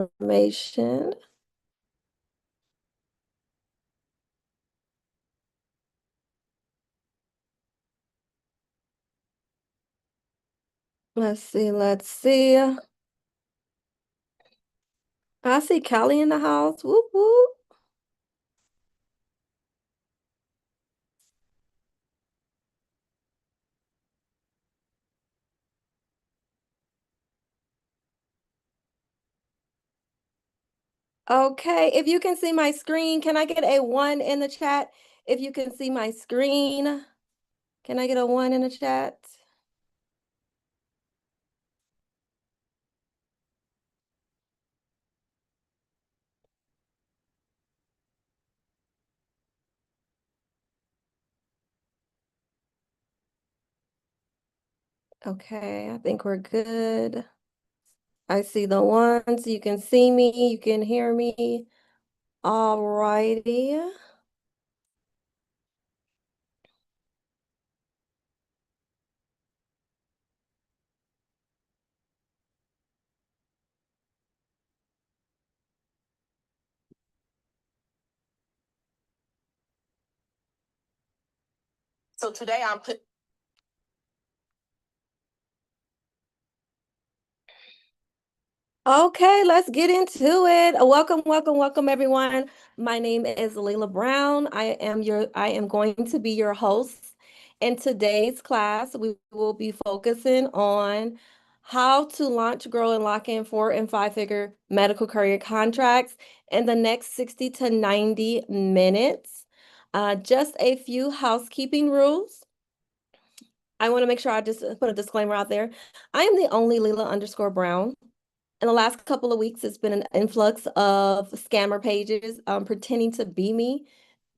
information. Let's see, let's see. I see Callie in the house. Whoop whoop. Okay, if you can see my screen, can I get a one in the chat? If you can see my screen, can I get a one in the chat? Okay, I think we're good. I see the ones. You can see me, you can hear me. All righty. So today I'm put. Okay, let's get into it. Welcome, welcome, welcome, everyone. My name is Leila Brown. I am going to be your host. In today's class, we will be focusing on how to launch, grow, and lock in 4 and 5 figure medical courier contracts in the next 60 to 90 minutes. Just a few housekeeping rules. I want to make sure I just put a disclaimer out there. I am the only Leila_Brown. In the last couple of weeks, it's been an influx of scammer pages pretending to be me.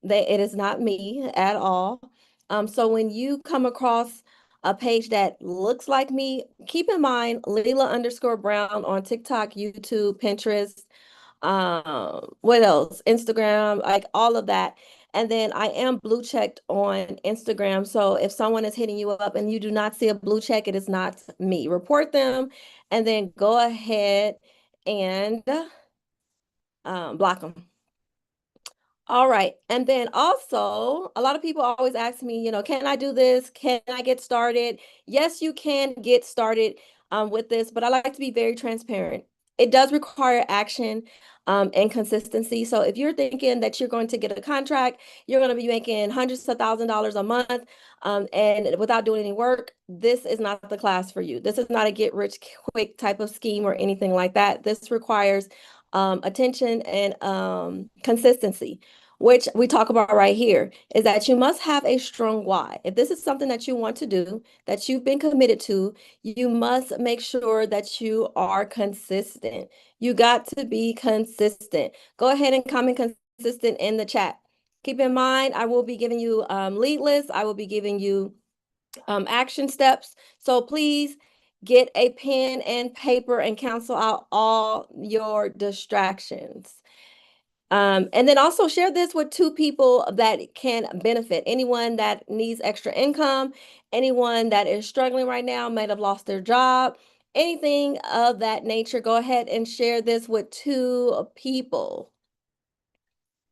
It is not me at all. So when you come across a page that looks like me, keep in mind Leela_Brown on TikTok, YouTube, Pinterest, what else? Instagram, like all of that. And then I am blue checked on Instagram. So if someone is hitting you up and you do not see a blue check, it is not me. Report them and then go ahead and block them. All right. And then also, a lot of people always ask me, can I do this? Can I get started? Yes, you can get started with this, but I like to be very transparent. It does require action and consistency. So if you're thinking that you're going to get a contract, you're going to be making hundreds of $1,000s a month and without doing any work, this is not the class for you. This is not a get rich quick type of scheme or anything like that. This requires attention and consistency, which we talk about right here, is that you must have a strong why. If this is something that you want to do, that you've been committed to, you must make sure that you are consistent. You got to be consistent. Go ahead and comment consistent in the chat. Keep in mind, I will be giving you lead lists. I will be giving you action steps. So please get a pen and paper and cancel out all your distractions. And then also share this with 2 people that can benefit. Anyone that needs extra income, anyone that is struggling right now, might have lost their job, anything of that nature. Go ahead and share this with 2 people.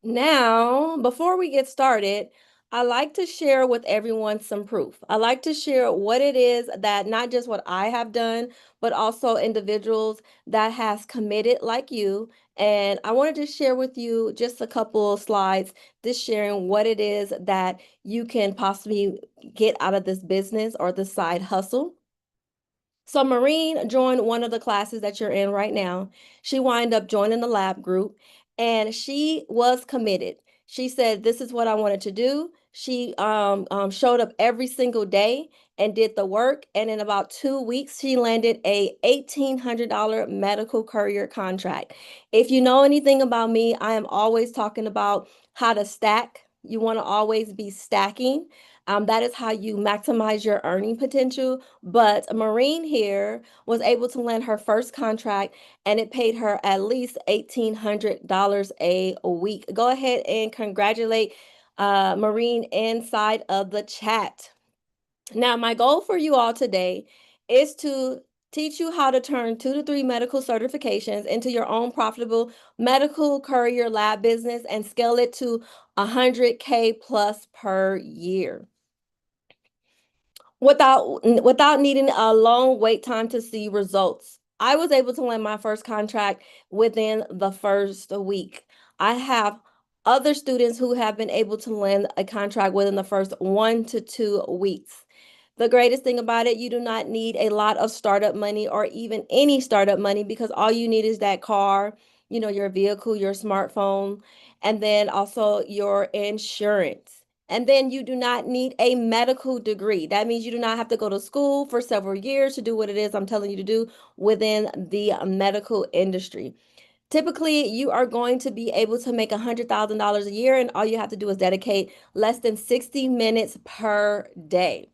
Now, before we get started, I like to share with everyone some proof. I like to share what it is that not just what I have done, but also individuals that has committed like you. And I wanted to share with you just a couple of slides, just sharing what it is that you can possibly get out of this business or the side hustle. So Maureen joined one of the classes that you're in right now. She wound up joining the lab group and she was committed. She said, this is what I wanted to do. She showed up every single day and did the work. And in about 2 weeks, she landed a $1,800 medical courier contract. If you know anything about me, I am always talking about how to stack. You want to always be stacking. That is how you maximize your earning potential. But Maureen here was able to land her first contract and it paid her at least $1,800 a week. Go ahead and congratulate Maureen inside of the chat. Now, my goal for you all today is to teach you how to turn 2 to 3 medical certifications into your own profitable medical courier lab business and scale it to 100K plus per year without needing a long wait time to see results. I was able to land my first contract within the first week. I have other students who have been able to land a contract within the first 1 to 2 weeks. The greatest thing about it, you do not need a lot of startup money or even any startup money because all you need is that car, your vehicle, your smartphone, and then also your insurance. And then you do not need a medical degree. That means you do not have to go to school for several years to do what it is I'm telling you to do within the medical industry. Typically, you are going to be able to make $100,000 a year, and all you have to do is dedicate less than 60 minutes per day.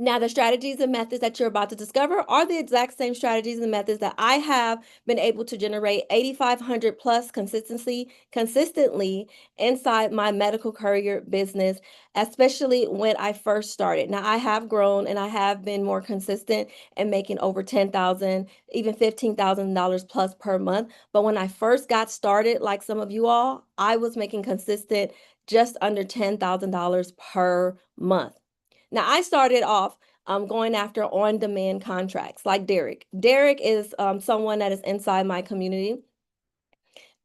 Now, the strategies and methods that you're about to discover are the exact same strategies and methods that I have been able to generate 8,500 plus consistently inside my medical courier business, especially when I first started. Now, I have grown and I have been more consistent and making over 10,000, even $15,000 plus per month. But when I first got started, like some of you all, I was making consistent just under $10,000 per month. Now, I started off going after on-demand contracts like Derek. Derek is someone that is inside my community.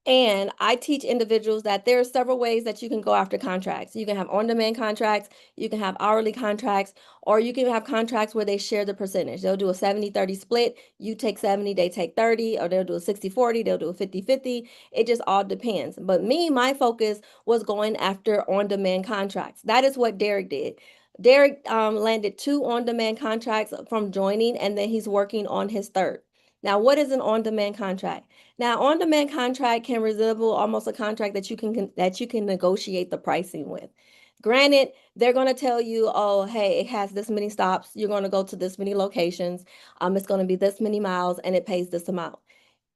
And I teach individuals that there are several ways that you can go after contracts. You can have on-demand contracts, you can have hourly contracts, or you can have contracts where they share the percentage. They'll do a 70-30 split. You take 70, they take 30, or they'll do a 60-40, they'll do a 50-50. It just all depends. But me, my focus was going after on-demand contracts. That is what Derek did. Derek landed 2 on-demand contracts from joining, and then he's working on his third. Now, what is an on-demand contract? Now, on-demand contract can resemble almost a contract that you can negotiate the pricing with. Granted, they're going to tell you, oh, hey, it has this many stops. You're going to go to this many locations. It's going to be this many miles, and it pays this amount.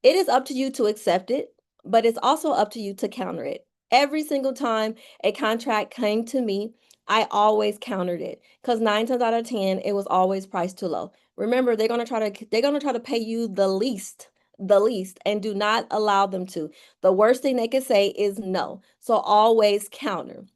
It is up to you to accept it, but it's also up to you to counter it. Every single time a contract came to me, I always countered it because 9 times out of 10, it was always priced too low. Remember, they're gonna try to pay you the least, and do not allow them to. The worst thing they could say is no. So always counter.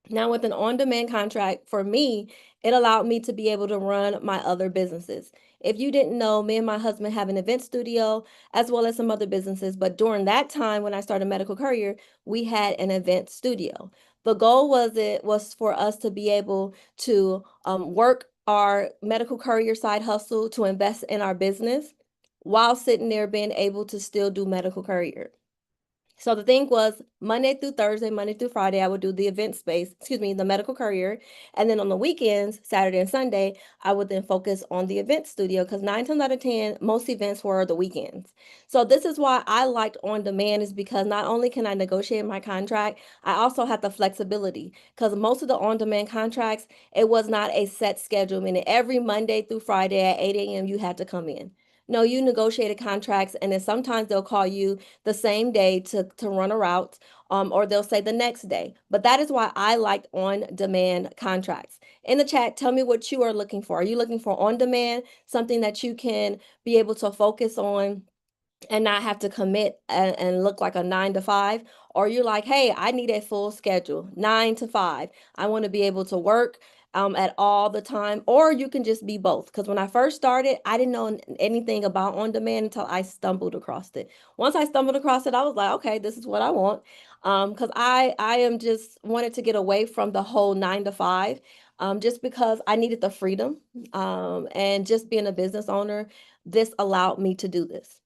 Now, with an on-demand contract, for me, it allowed me to be able to run my other businesses. If you didn't know, me and my husband have an event studio as well as some other businesses. But during that time, when I started Medical Courier, we had an event studio. The goal was for us to be able to work our medical courier side hustle to invest in our business while sitting there being able to still do medical courier. So the thing was Monday through Thursday, Monday through Friday, I would do the event space, excuse me, the medical courier. And then on the weekends, Saturday and Sunday, I would then focus on the event studio because 9 times out of 10, most events were the weekends. So this is why I liked on demand is because not only can I negotiate my contract, I also had the flexibility because most of the on demand contracts, it was not a set schedule, meaning every Monday through Friday at 8 a.m. you had to come in. No, you negotiated contracts, and then sometimes they'll call you the same day to run a route, or they'll say the next day. But that is why I liked on-demand contracts. In the chat, tell me what you are looking for. Are you looking for on-demand, something that you can be able to focus on and not have to commit and look like a 9 to 5, or you're like, hey, I need a full schedule, 9 to 5. I want to be able to work at all the time, or you can just be both. Because when I first started, I didn't know anything about on demand until I stumbled across it. Once I stumbled across it, I was like, okay, this is what I want. Because I am just wanted to get away from the whole 9 to 5. Just because I needed the freedom, and just being a business owner, this allowed me to do this.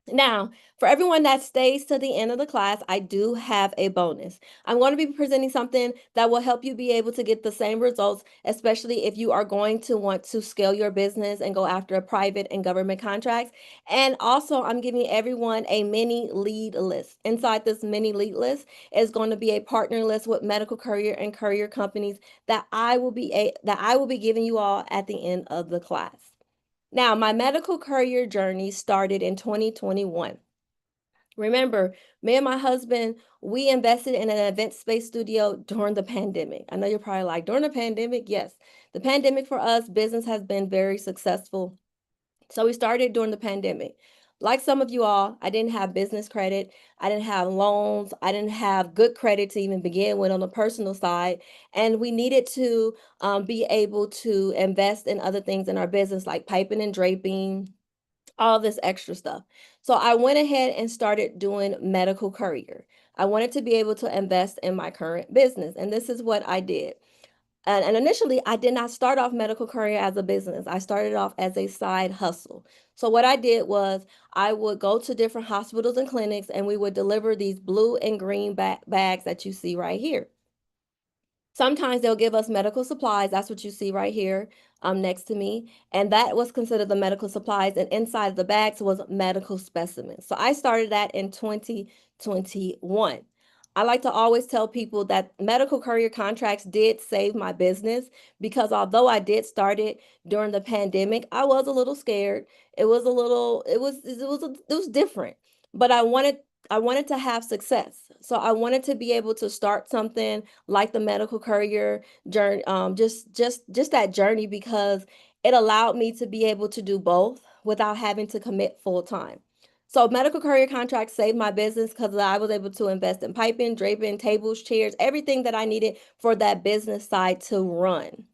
Now, for everyone that stays to the end of the class, I do have a bonus. I'm going to be presenting something that will help you be able to get the same results, especially if you are going to want to scale your business and go after private and government contracts. And also, I'm giving everyone a mini lead list. Inside this mini lead list is going to be a partner list with medical courier and courier companies that I will be giving you all at the end of the class. Now, my medical courier journey started in 2021. Remember, me and my husband, we invested in an event space studio during the pandemic. I know you're probably like, during the pandemic? Yes. The pandemic for us, business has been very successful. So we started during the pandemic. Like some of you all, I didn't have business credit. I didn't have loans. I didn't have good credit to even begin with on the personal side. And we needed to be able to invest in other things in our business, like piping and draping, all this extra stuff. So I went ahead and started doing medical courier. I wanted to be able to invest in my current business. And this is what I did. And initially, I did not start off medical courier as a business. I started off as a side hustle. So what I did was I would go to different hospitals and clinics, and we would deliver these blue and green bags that you see right here. Sometimes they'll give us medical supplies. That's what you see right here next to me. And that was considered the medical supplies. And inside of the bags was medical specimens. So I started that in 2021. I like to always tell people that medical courier contracts did save my business because although I did start it during the pandemic, I was a little scared. It was a little, it was different. But I wanted to have success. So I wanted to be able to start something like the medical courier journey, just that journey because it allowed me to be able to do both without having to commit full time. So medical courier contracts saved my business because I was able to invest in piping, draping, tables, chairs, everything that I needed for that business side to run.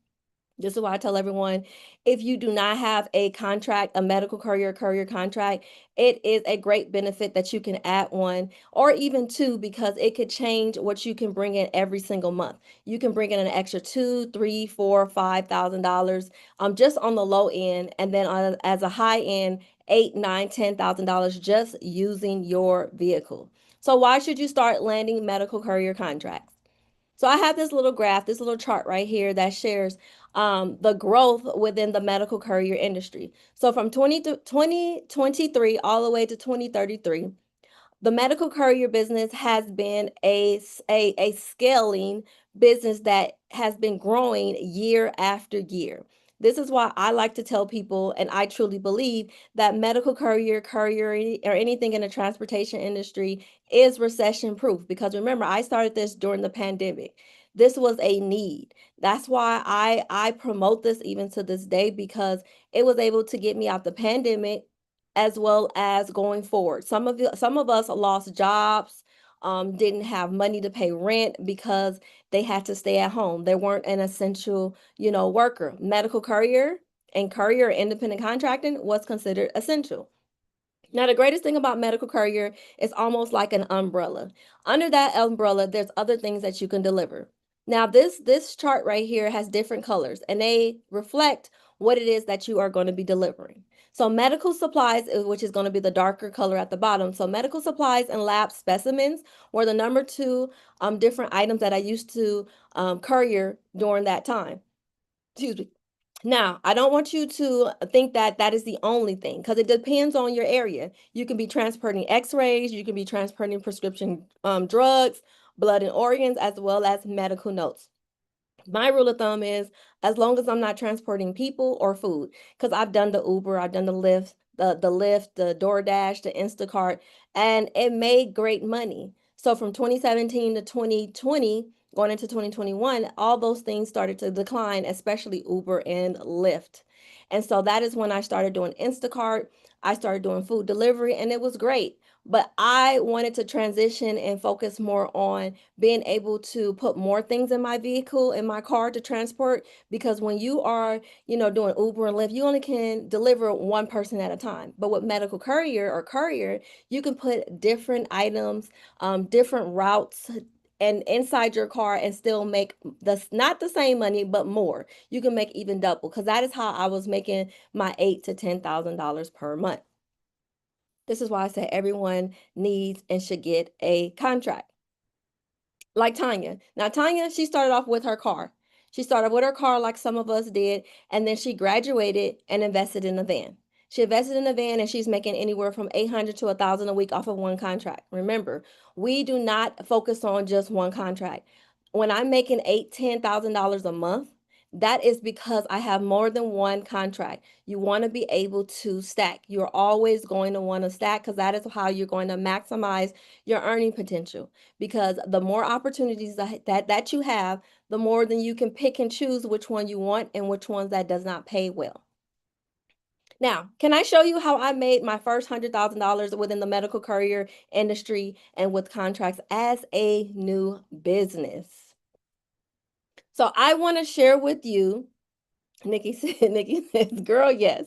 This is why I tell everyone, if you do not have a contract, a medical courier contract, it is a great benefit that you can add one or even two because it could change what you can bring in every single month. You can bring in an extra two, three, four, $5,000 just on the low end, and then as a high end, eight, nine, $10,000 just using your vehicle. So why should you start landing medical courier contracts? So I have this little graph, this little chart right here that shares the growth within the medical courier industry. So from 2023 all the way to 2033, the medical courier business has been a scaling business that has been growing year after year. This is why I like to tell people, and I truly believe that medical courier, or anything in the transportation industry is recession proof. Because remember, I started this during the pandemic. This was a need. That's why I promote this even to this day because it was able to get me out the pandemic as well as going forward. Some of us lost jobs, didn't have money to pay rent because they had to stay at home. They weren't an essential, worker. Medical courier and courier independent contracting was considered essential. Now, the greatest thing about medical courier is almost like an umbrella. Under that umbrella, there's other things that you can deliver. Now, this chart right here has different colors, and they reflect what it is that you are going to be delivering. So medical supplies, which is going to be the darker color at the bottom. So medical supplies and lab specimens were the number two different items that I used to courier during that time. Excuse me. Now, I don't want you to think that that is the only thing because it depends on your area. You can be transporting x-rays, you can be transporting prescription drugs, blood and organs, as well as medical notes. My rule of thumb is as long as I'm not transporting people or food, because I've done the Uber, I've done the Lyft, the DoorDash, the Instacart, and it made great money. So from 2017 to 2020, going into 2021, all those things started to decline, especially Uber and Lyft. And so that is when I started doing Instacart. I started doing food delivery, and it was great. But I wanted to transition and focus more on being able to put more things in my vehicle, in my car to transport. Because when you are, doing Uber and Lyft, you only can deliver one person at a time. But with medical courier or courier, you can put different items, different routes, and inside your car and still make not the same money, but more. You can make even double because that is how I was making my $8,000 to $10,000 per month. This is why I say everyone needs and should get a contract. Like Tanya. Now, Tanya, she started off with her car. She started with her car like some of us did, and then she graduated and invested in a van. She invested in a van and she's making anywhere from 800 to 1,000 a week off of one contract. Remember, we do not focus on just one contract. When I'm making $10,000 a month, that is because I have more than one contract. You want to be able to stack. You're always going to want to stack because that is how you're going to maximize your earning potential. Because the more opportunities that you have, the more than you can pick and choose which one you want and which ones that does not pay well. Now, can I show you how I made my first $100,000 within the medical courier industry and with contracts as a new business? So I want to share with you, Nikki says, girl, yes.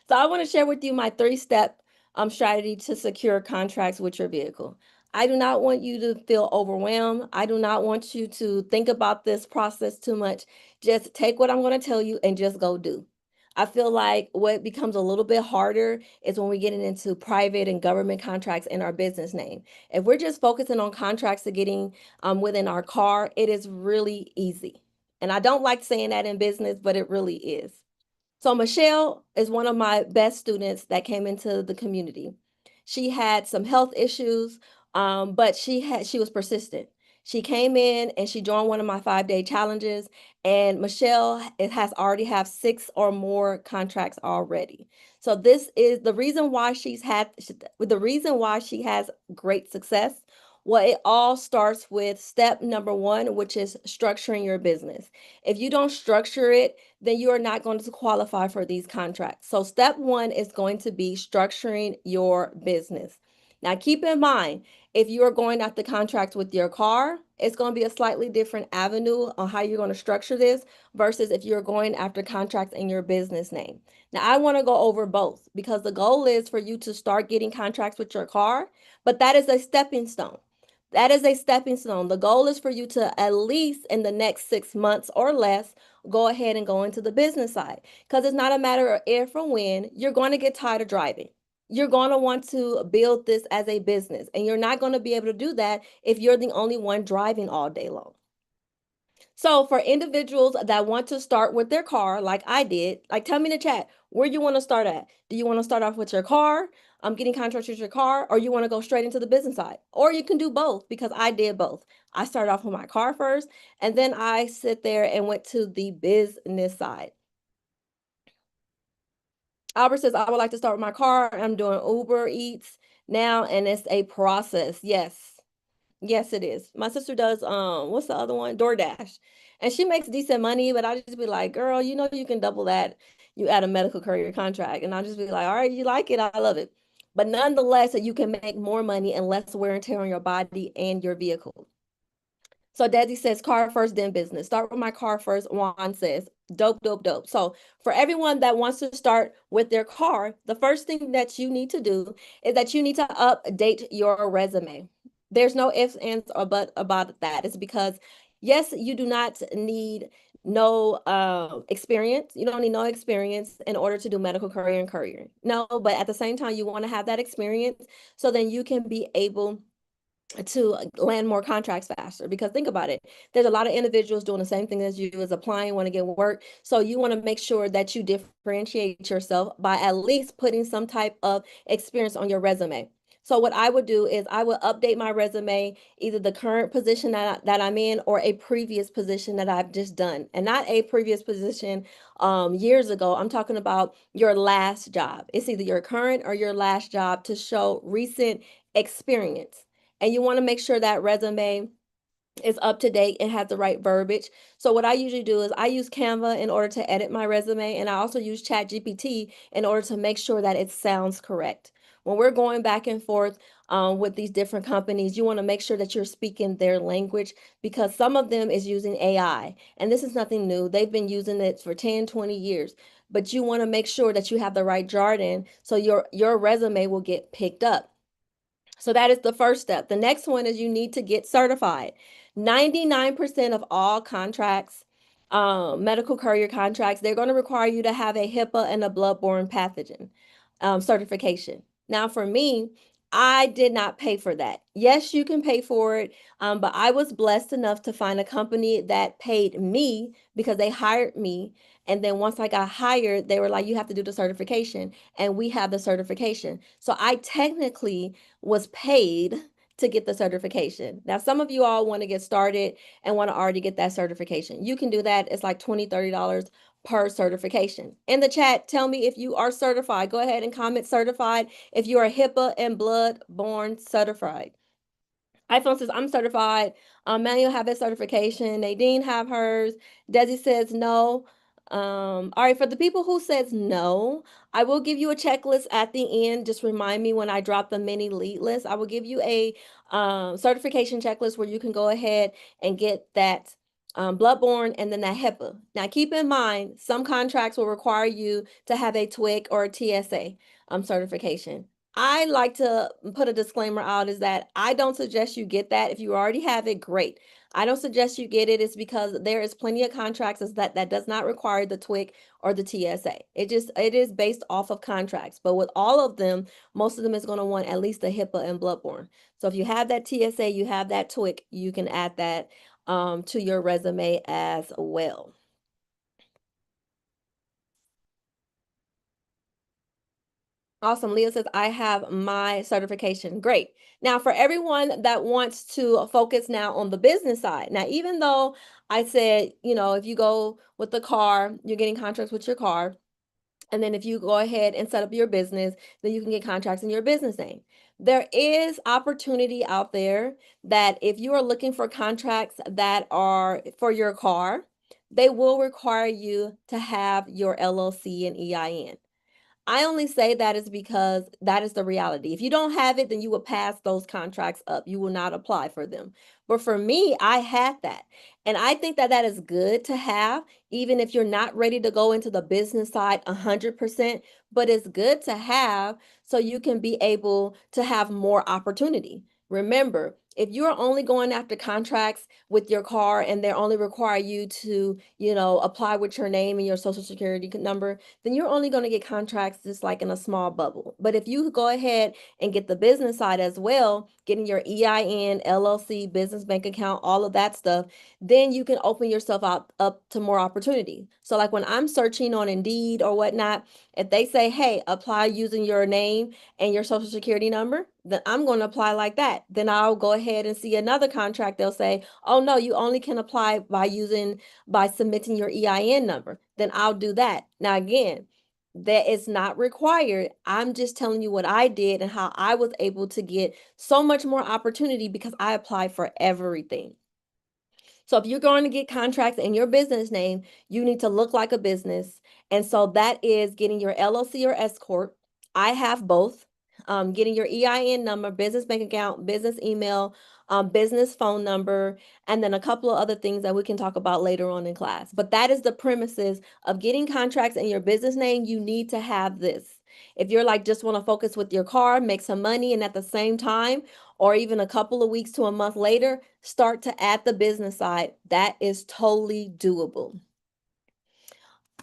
So I want to share with you my three-step strategy to secure contracts with your vehicle. I do not want you to feel overwhelmed. I do not want you to think about this process too much. Just take what I'm going to tell you and just go do. I feel like what becomes a little bit harder is when we get into private and government contracts in our business name. If we're just focusing on contracts to getting within our car, it is really easy. And I don't like saying that in business, but it really is. So Michelle is one of my best students that came into the community. She had some health issues, but she was persistent. She came in and she joined one of my 5-day challenges. And Michelle it has already have 6 or more contracts already. So this is the reason why the reason why she has great success. Well, it all starts with step number one, which is structuring your business. If you don't structure it, then you are not going to qualify for these contracts. So step one is going to be structuring your business. Now, keep in mind, if you are going after contracts with your car, it's going to be a slightly different avenue on how you're going to structure this versus if you're going after contracts in your business name. Now, I want to go over both because the goal is for you to start getting contracts with your car, but that is a stepping stone. That is a stepping stone. The goal is for you to at least in the next 6 months or less go ahead and go into the business side because it's not a matter of if or when. You're going to get tired of driving. You're going to want to build this as a business, and you're not going to be able to do that if you're the only one driving all day long. So for individuals that want to start with their car, like I did, like tell me in the chat where you want to start at. Do you want to start off with your car? Getting contracts with your car, or you want to go straight into the business side, or you can do both because I did both. I started off with my car first, and then I sit there and went to the business side. Albert says, I would like to start with my car. I'm doing Uber Eats now, and it's a process. Yes. Yes, it is. My sister does what's the other one? DoorDash. And she makes decent money, but I just be like, girl, you know you can double that. You add a medical courier contract. And I'll just be like, all right, you like it, I love it. But nonetheless, you can make more money and less wear and tear on your body and your vehicle. So Desi says car first, then business. Start with my car first. Juan says dope, dope, dope. So for everyone that wants to start with their car, the first thing that you need to do is that you need to update your resume. There's no ifs, ands, or but about that. It's because yes, you do not need no experience. You don't need no experience in order to do medical courier and courier. No, but at the same time, you want to have that experience so then you can be able to land more contracts faster because think about it, there's a lot of individuals doing the same thing as you as applying, want to get work, so you want to make sure that you differentiate yourself by at least putting some type of experience on your resume. So what I would do is I would update my resume, either the current position that I'm in or a previous position that I've just done, and not a previous position years ago. I'm talking about your last job. It's either your current or your last job to show recent experience. And you want to make sure that resume is up to date and has the right verbiage. So what I usually do is I use Canva in order to edit my resume, and I also use ChatGPT in order to make sure that it sounds correct. When we're going back and forth with these different companies, you want to make sure that you're speaking their language because some of them is using AI, and this is nothing new. They've been using it for 10, 20 years. But you want to make sure that you have the right jargon so your resume will get picked up. So that is the first step. The next one is you need to get certified. 99% of all contracts, medical courier contracts, they're going to require you to have a HIPAA and a bloodborne pathogen certification. Now, for me, I did not pay for that. Yes, you can pay for it, but I was blessed enough to find a company that paid me because they hired me. And then once I got hired, they were like, you have to do the certification, and we have the certification. So I technically was paid to get the certification. Now, some of you all want to get started and want to already get that certification. You can do that. It's like $20, $30 per certification. In the chat, tell me if you are certified. Go ahead and comment certified if you are HIPAA and blood-borne certified. iPhone says, I'm certified. Manuel have his certification. Nadine have hers. Desi says no. All right, for the people who says no, I will give you a checklist at the end. Just remind me when I drop the mini lead list. I will give you a certification checklist where you can go ahead and get that bloodborne and then that HIPAA. Now, keep in mind, some contracts will require you to have a TWIC or a TSA certification. I like to put a disclaimer out is that I don't suggest you get that. If you already have it, great. I don't suggest you get it. It's because there is plenty of contracts that does not require the TWIC or the TSA. It is based off of contracts. But with all of them, most of them is going to want at least the HIPAA and bloodborne. So if you have that TSA, you have that TWIC, you can add that to your resume as well. Awesome. Leo says, I have my certification. Great. Now, for everyone that wants to focus now on the business side. Now, even though I said, if you go with the car, you're getting contracts with your car. And then if you go ahead and set up your business, then you can get contracts in your business name. There is opportunity out there that if you are looking for contracts that are for your car, they will require you to have your LLC and EIN. I only say that is because that is the reality. If you don't have it, then you will pass those contracts up. You will not apply for them. But for me, I had that. And I think that that is good to have, even if you're not ready to go into the business side 100%, but it's good to have so you can be able to have more opportunity. Remember, if you're only going after contracts with your car and they only require you to, apply with your name and your social security number, then you're only going to get contracts just like in a small bubble. But if you go ahead and get the business side as well, getting your EIN, LLC, business bank account, all of that stuff, then you can open yourself up to more opportunity. So like when I'm searching on Indeed or whatnot, if they say, hey, apply using your name and your social security number, then I'm going to apply like that. Then I'll go ahead and see another contract. They'll say, oh no, you only can apply by submitting your EIN number. Then I'll do that. Now again, that is not required. I'm just telling you what I did and how I was able to get so much more opportunity because I applied for everything. So if you're going to get contracts in your business name, you need to look like a business. And so that is getting your LLC or S Corp. I have both. Getting your EIN number, business bank account, business email, business phone number, and then a couple of other things that we can talk about later on in class. But that is the premises of getting contracts in your business name. You need to have this. If you're like just want to focus with your car, make some money, and at the same time, or even a couple of weeks to a month later, start to add the business side. That is totally doable.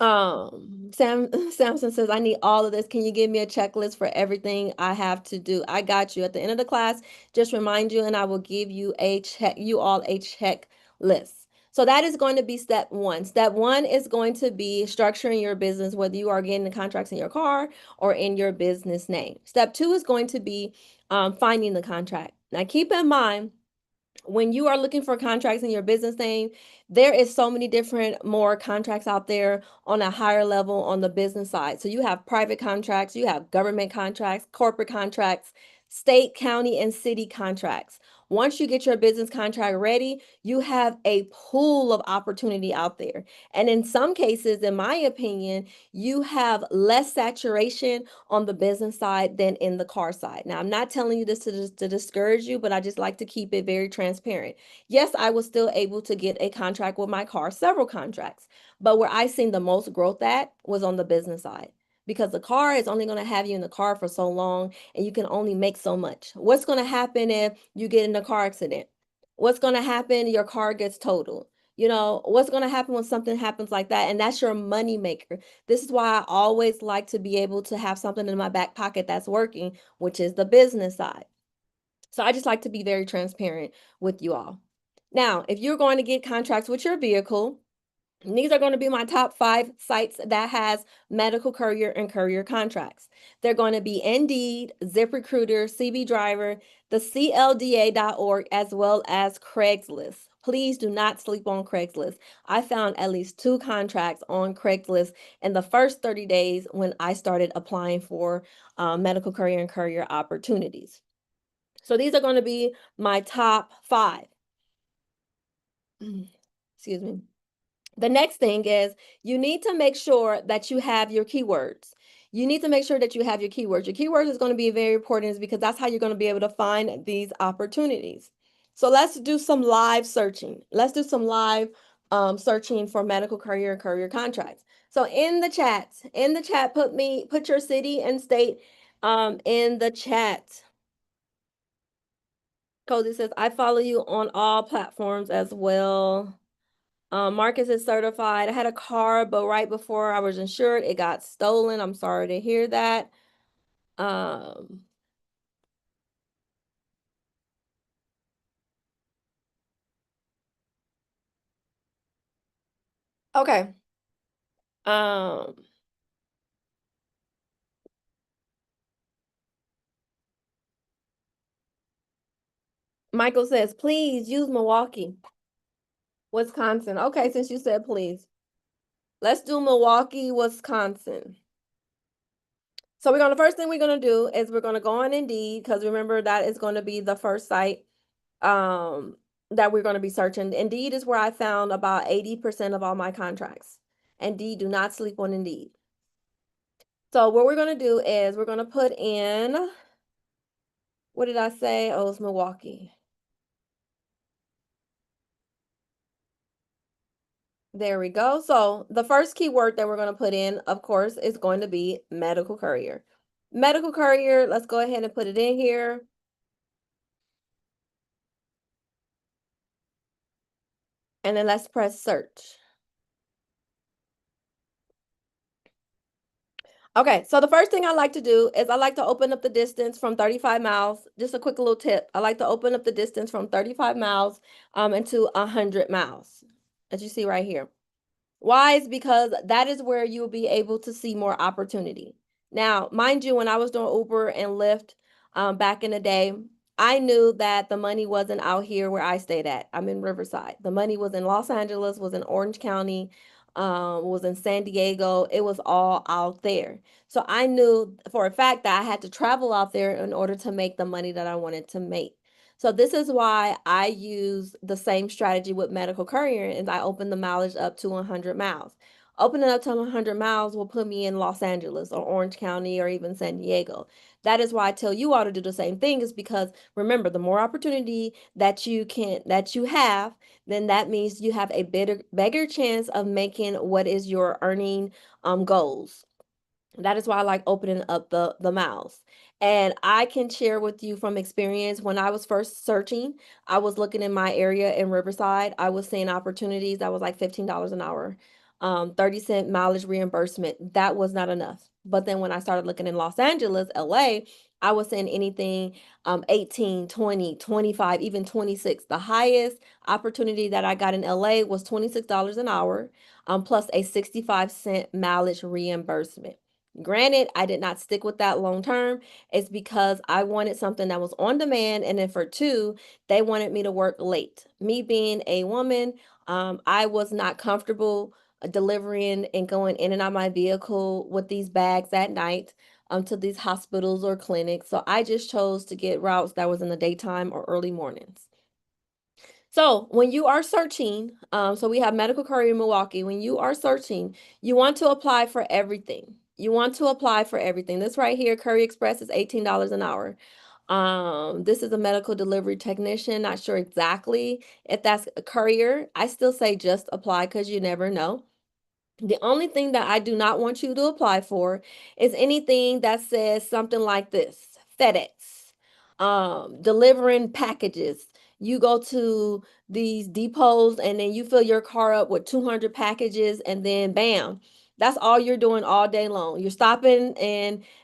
Samson says, I need all of this. Can you give me a checklist for everything I have to do? I got you. At the end of the class, just remind you and I will give you all a checklist. So that is going to be step one. Step one is going to be structuring your business, whether you are getting the contracts in your car or in your business name. Step two is going to be finding the contract. Now, keep in mind, when you are looking for contracts in your business name, there is so many different more contracts out there on a higher level on the business side. So you have private contracts, you have government contracts, corporate contracts, state, county, and city contracts. Once you get your business contract ready, you have a pool of opportunity out there. And in some cases, in my opinion, you have less saturation on the business side than in the car side. Now, I'm not telling you this to discourage you, but I just like to keep it very transparent. Yes, I was still able to get a contract with my car, several contracts, but where I seen the most growth at was on the business side. Because the car is only going to have you in the car for so long and you can only make so much. What's going to happen if you get in a car accident? What's going to happen? Your car gets totaled. What's going to happen when something happens like that? And that's your money maker. This is why I always like to be able to have something in my back pocket that's working, which is the business side. So I just like to be very transparent with you all. Now, if you're going to get contracts with your vehicle, these are going to be my top 5 sites that has medical courier and courier contracts. They're going to be Indeed, ZipRecruiter, CB Driver, the CLDA.org, as well as Craigslist. Please do not sleep on Craigslist. I found at least 2 contracts on Craigslist in the first 30 days when I started applying for medical courier and courier opportunities. So these are going to be my top 5. Excuse me. The next thing is you need to make sure that you have your keywords. You need to make sure that you have your keywords. Your keywords is going to be very important because that's how you're going to be able to find these opportunities. So let's do some live searching. Let's do some live searching for medical courier and courier contracts. So in the chat, put your city and state in the chat. Cozy says, I follow you on all platforms as well. Marcus is certified. I had a car, but right before I was insured, it got stolen. I'm sorry to hear that. Um, okay. Um, Michael says, please use Milwaukee, Wisconsin. Okay, since you said please. Let's do Milwaukee, Wisconsin. So the first thing we're gonna do is we're gonna go on Indeed, because remember that is going to be the first site um that we're going to be searching. Indeed is where I found about 80% of all my contracts. Indeed, do not sleep on Indeed. So what we're going to do is we're going to put in, what did I say? Oh, it's Milwaukee. There we go. So the first keyword that we're going to put in, of course, is going to be medical courier. Medical courier, let's go ahead and put it in here. And then let's press search. Okay, so the first thing I like to do is I like to open up the distance from 35 miles. Just a quick little tip. I like to open up the distance from 35 miles into 100 miles, as you see right here. Why? Is because that is where you'll be able to see more opportunity. Now, mind you, when I was doing Uber and Lyft back in the day, I knew that the money wasn't out here where I stayed at. I'm in Riverside. The money was in Los Angeles, was in Orange County, was in San Diego. It was all out there. So I knew for a fact that I had to travel out there in order to make the money that I wanted to make. So this is why I use the same strategy with medical courier, and I open the mileage up to 100 miles. Opening up to 100 miles will put me in Los Angeles or Orange County or even San Diego. That is why I tell you all to do the same thing, is because remember, the more opportunity that you have, then that means you have a bigger chance of making what is your earning goals. That is why I like opening up the mouths. And I can share with you from experience, when I was first searching, I was looking in my area in Riverside. I was seeing opportunities that was like $15 an hour, 30-cent mileage reimbursement. That was not enough. But then when I started looking in Los Angeles, LA, I was seeing anything 18, 20, 25, even 26. The highest opportunity that I got in LA was $26 an hour, plus a 65-cent mileage reimbursement. Granted, I did not stick with that long term. It's because I wanted something that was on demand. And then for two, they wanted me to work late. Me being a woman, I was not comfortable delivering and going in and out of my vehicle with these bags at night to these hospitals or clinics. So I just chose to get routes that was in the daytime or early mornings. So when you are searching, so we have medical courier in Milwaukee. When you are searching, you want to apply for everything. You want to apply for everything. This right here, Courier Express, is $18 an hour. This is a medical delivery technician. Not sure exactly if that's a courier. I still say just apply because you never know. The only thing that I do not want you to apply for is anything that says something like this: FedEx, delivering packages. You go to these depots and then you fill your car up with 200 packages, and then bam, that's all you're doing all day long. You're stopping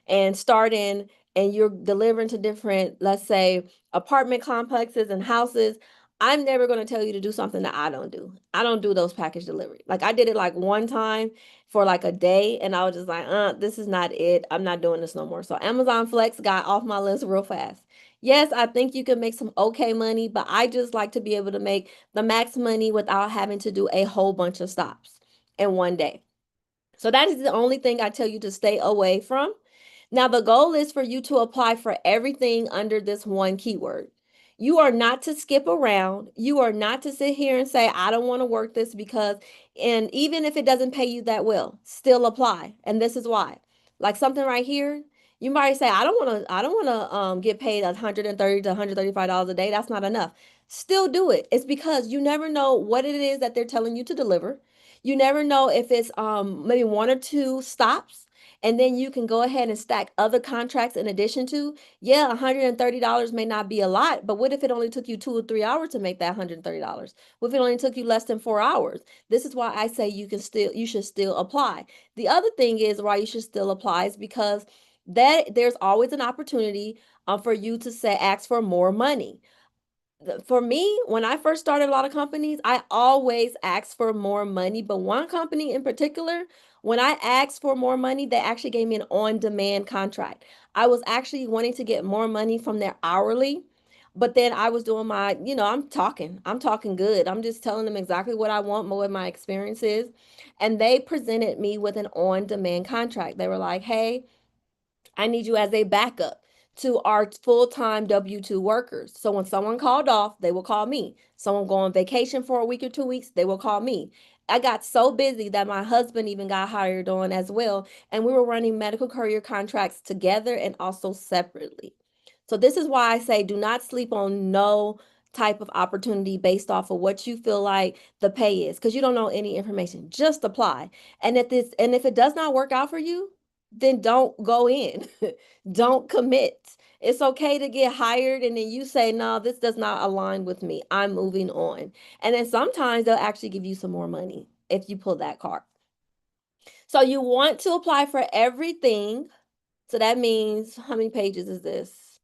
and starting, and you're delivering to different, let's say, apartment complexes and houses. I'm never going to tell you to do something that I don't do. I don't do those package delivery. Like, I did it like one time for like a day, and I was just like, this is not it. I'm not doing this no more. So Amazon Flex got off my list real fast. Yes, I think you can make some okay money, but I just like to be able to make the max money without having to do a whole bunch of stops in one day. So that is the only thing I tell you to stay away from. Now, the goal is for you to apply for everything under this one keyword. You are not to skip around. You are not to sit here and say, I don't want to work this because, and even if it doesn't pay you that well, still apply. And this is why. Like something right here, you might say, I don't want to get paid 130 to $135 a day. That's not enough. Still do it. It's because you never know what it is that they're telling you to deliver. You never know if it's maybe one or two stops, and then you can go ahead and stack other contracts in addition to. Yeah, $130 may not be a lot, but what if it only took you 2 or 3 hours to make that $130? What if it only took you less than 4 hours? This is why I say you should still apply. The other thing is why you should still apply is because that there's always an opportunity for you to say ask for more money. For me, when I first started a lot of companies, I always asked for more money. But one company in particular, when I asked for more money, they actually gave me an on-demand contract. I was actually wanting to get more money from their hourly, but then I was doing my, I'm talking good. I'm just telling them exactly what I want, what my experience is. And they presented me with an on-demand contract. They were like, hey, I need you as a backup to our full-time W-2 workers. So when someone called off, they will call me. Someone go on vacation for a week or 2 weeks, they will call me. I got so busy that my husband even got hired on as well, and we were running medical courier contracts together and also separately. So this is why I say do not sleep on no type of opportunity based off of what you feel like the pay is, because you don't know any information. Just apply. And if it does not work out for you, then don't go in. Don't commit. It's okay to get hired and then you say, no, this does not align with me. I'm moving on. And then sometimes they'll actually give you some more money if you pull that card. So you want to apply for everything. So that means how many pages is this?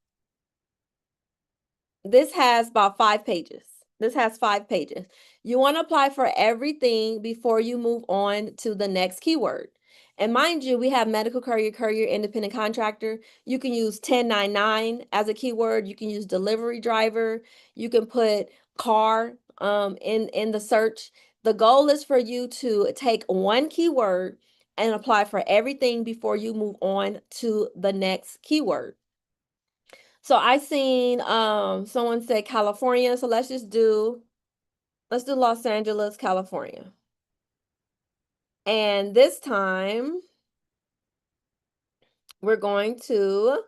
This has about 5 pages. This has 5 pages. You want to apply for everything before you move on to the next keyword. And mind you, we have medical courier, courier, independent contractor. You can use 1099 as a keyword. You can use delivery driver. You can put car in the search. The goal is for you to take one keyword and apply for everything before you move on to the next keyword. So I seen someone say California. So let's do Los Angeles, California. And this time we're going to,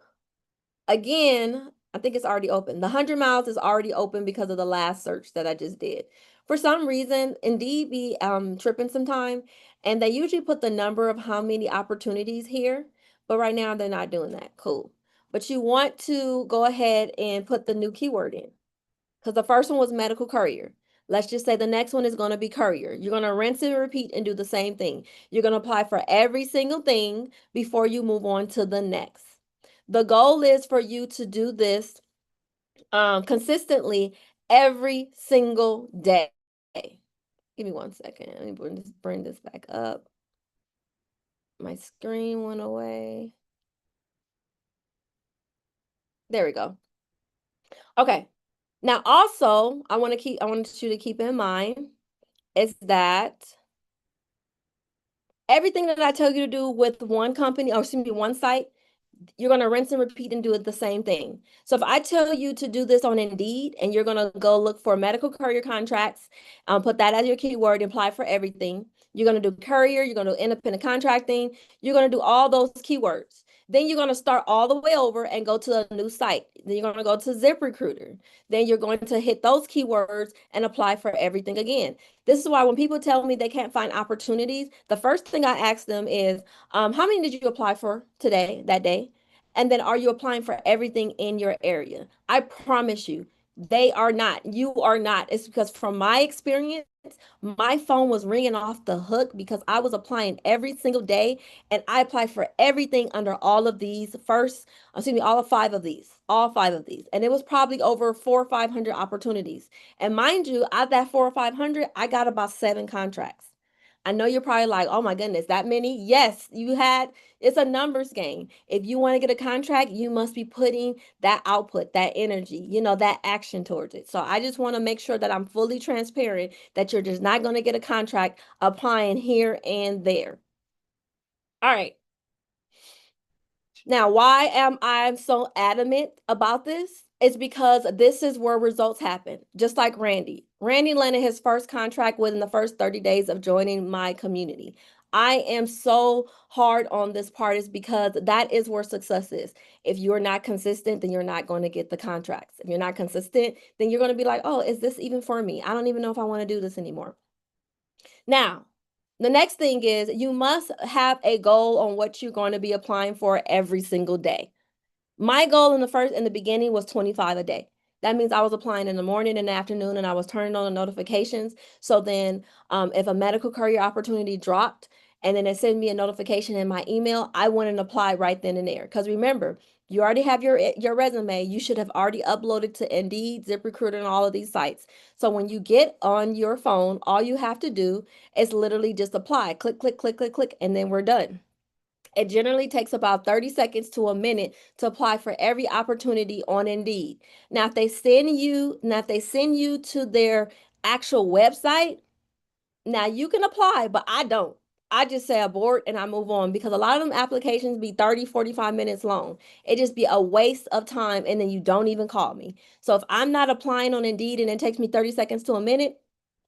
again, I think it's already open. The 100 miles is already open because of the last search that I just did. For some reason, Indeed be tripping sometime, and they usually put the number of how many opportunities here, but right now they're not doing that. Cool. But you want to go ahead and put the new keyword in, because the first one was medical courier. Let's just say the next one is going to be courier. You're going to rinse and repeat and do the same thing. You're going to apply for every single thing before you move on to the next. The goal is for you to do this consistently every single day. Give me 1 second. Let me bring this back up. My screen went away. There we go. Okay. Now also, I want you to keep in mind is that everything that I tell you to do with one company, or excuse me, one site, you're going to rinse and repeat and do it the same thing. So if I tell you to do this on Indeed and you're going to go look for medical courier contracts, put that as your keyword, apply for everything. You're going to do courier, you're going to do independent contracting, you're going to do all those keywords. Then you're going to start all the way over and go to a new site. Then you're going to go to ZipRecruiter. Then you're going to hit those keywords and apply for everything again. This is why when people tell me they can't find opportunities, the first thing I ask them is, how many did you apply for today, that day? And then are you applying for everything in your area? I promise you, they are not. You are not. It's because from my experience, my phone was ringing off the hook because I was applying every single day, and I applied for everything under all of these all 5 of these, all 5 of these. And it was probably over 400 or 500 opportunities. And mind you, out of that 400 or 500, I got about 7 contracts. I know you're probably like, oh my goodness, that many? Yes, it's a numbers game. If you want to get a contract, you must be putting that output, that energy, that action towards it. So I just want to make sure that I'm fully transparent that you're just not going to get a contract applying here and there. All right. Now, why am I so adamant about this? It's because this is where results happen, just like Randy. Randy landed his first contract within the first 30 days of joining my community. I am so hard on this part is because that is where success is. If you're not consistent, then you're not going to get the contracts. If you're not consistent, then you're going to be like, oh, is this even for me? I don't even know if I want to do this anymore. Now, the next thing is you must have a goal on what you're going to be applying for every single day. My goal in the beginning was 25 a day. That means I was applying in the morning and the afternoon and I was turning on the notifications. So then if a medical career opportunity dropped and then it sent me a notification in my email, I went and applied right then and there. Because remember, you already have your resume. You should have already uploaded to Indeed, ZipRecruiter, and all of these sites. So when you get on your phone, all you have to do is literally just apply. Click, click, click, click, click, and then we're done. It generally takes about 30 seconds to a minute to apply for every opportunity on Indeed. Now if they send you to their actual website, now you can apply, but I don't. I just say abort and I move on because a lot of them applications be 30, 45 minutes long. It just be a waste of time and then you don't even call me. So if I'm not applying on Indeed and it takes me 30 seconds to a minute,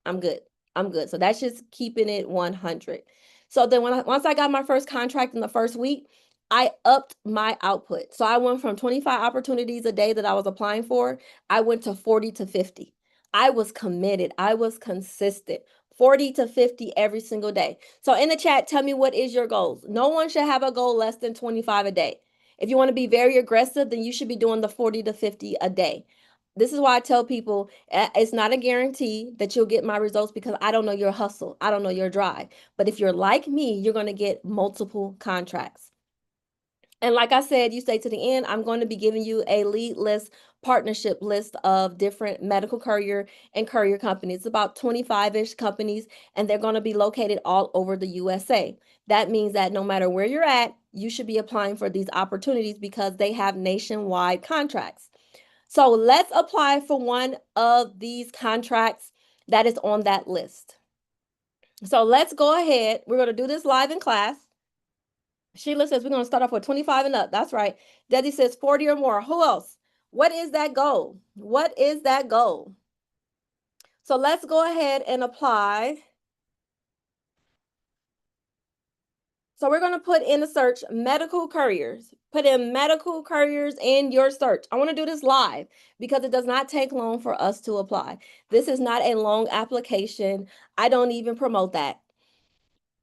I'm good. I'm good. So that's just keeping it 100. So then once I got my first contract in the first week, I upped my output. So I went from 25 opportunities a day that I was applying for, I went to 40 to 50. I was committed. I was consistent. 40 to 50 every single day. So in the chat, tell me what is your goals. No one should have a goal less than 25 a day. If you want to be very aggressive, then you should be doing the 40 to 50 a day. This is why I tell people it's not a guarantee that you'll get my results because I don't know your hustle. I don't know your drive. But if you're like me, you're going to get multiple contracts. And like I said, you stay to the end, I'm going to be giving you a lead list, partnership list of different medical courier and courier companies. It's about 25-ish companies, and they're going to be located all over the USA. That means that no matter where you're at, you should be applying for these opportunities because they have nationwide contracts. So let's apply for one of these contracts that is on that list. So let's go ahead. We're going to do this live in class. Sheila says we're going to start off with 25 and up. That's right. Desi says 40 or more. Who else? What is that goal? What is that goal? So let's go ahead and apply. So we're going to put in a search medical couriers. Put in medical couriers in your search. I want to do this live because it does not take long for us to apply. This is not a long application. I don't even promote that.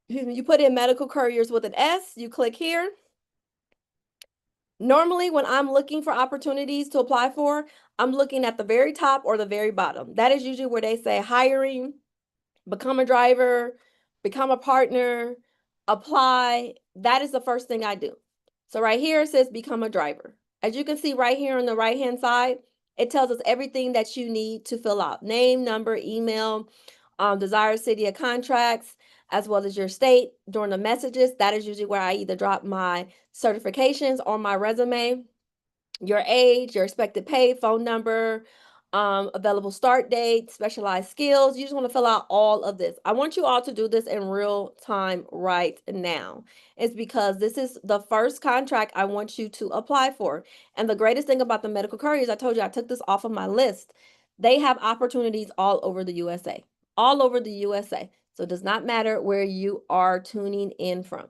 You put in medical couriers with an S, you click here. Normally, when I'm looking for opportunities to apply for, I'm looking at the very top or the very bottom. That is usually where they say hiring, become a driver, become a partner, apply. That is the first thing I do. So right here it says become a driver. As you can see right here on the right-hand side, it tells us everything that you need to fill out. Name, number, email, desired city of contracts, as well as your state. During the messages, that is usually where I either drop my certifications or my resume, your age, your expected pay, phone number, available start date, specialized skills. You just want to fill out all of this. I want you all to do this in real time right now. It's because this is the first contract I want you to apply for. And the greatest thing about the medical couriers, I told you I took this off of my list. They have opportunities all over the USA, all over the USA. So it does not matter where you are tuning in from.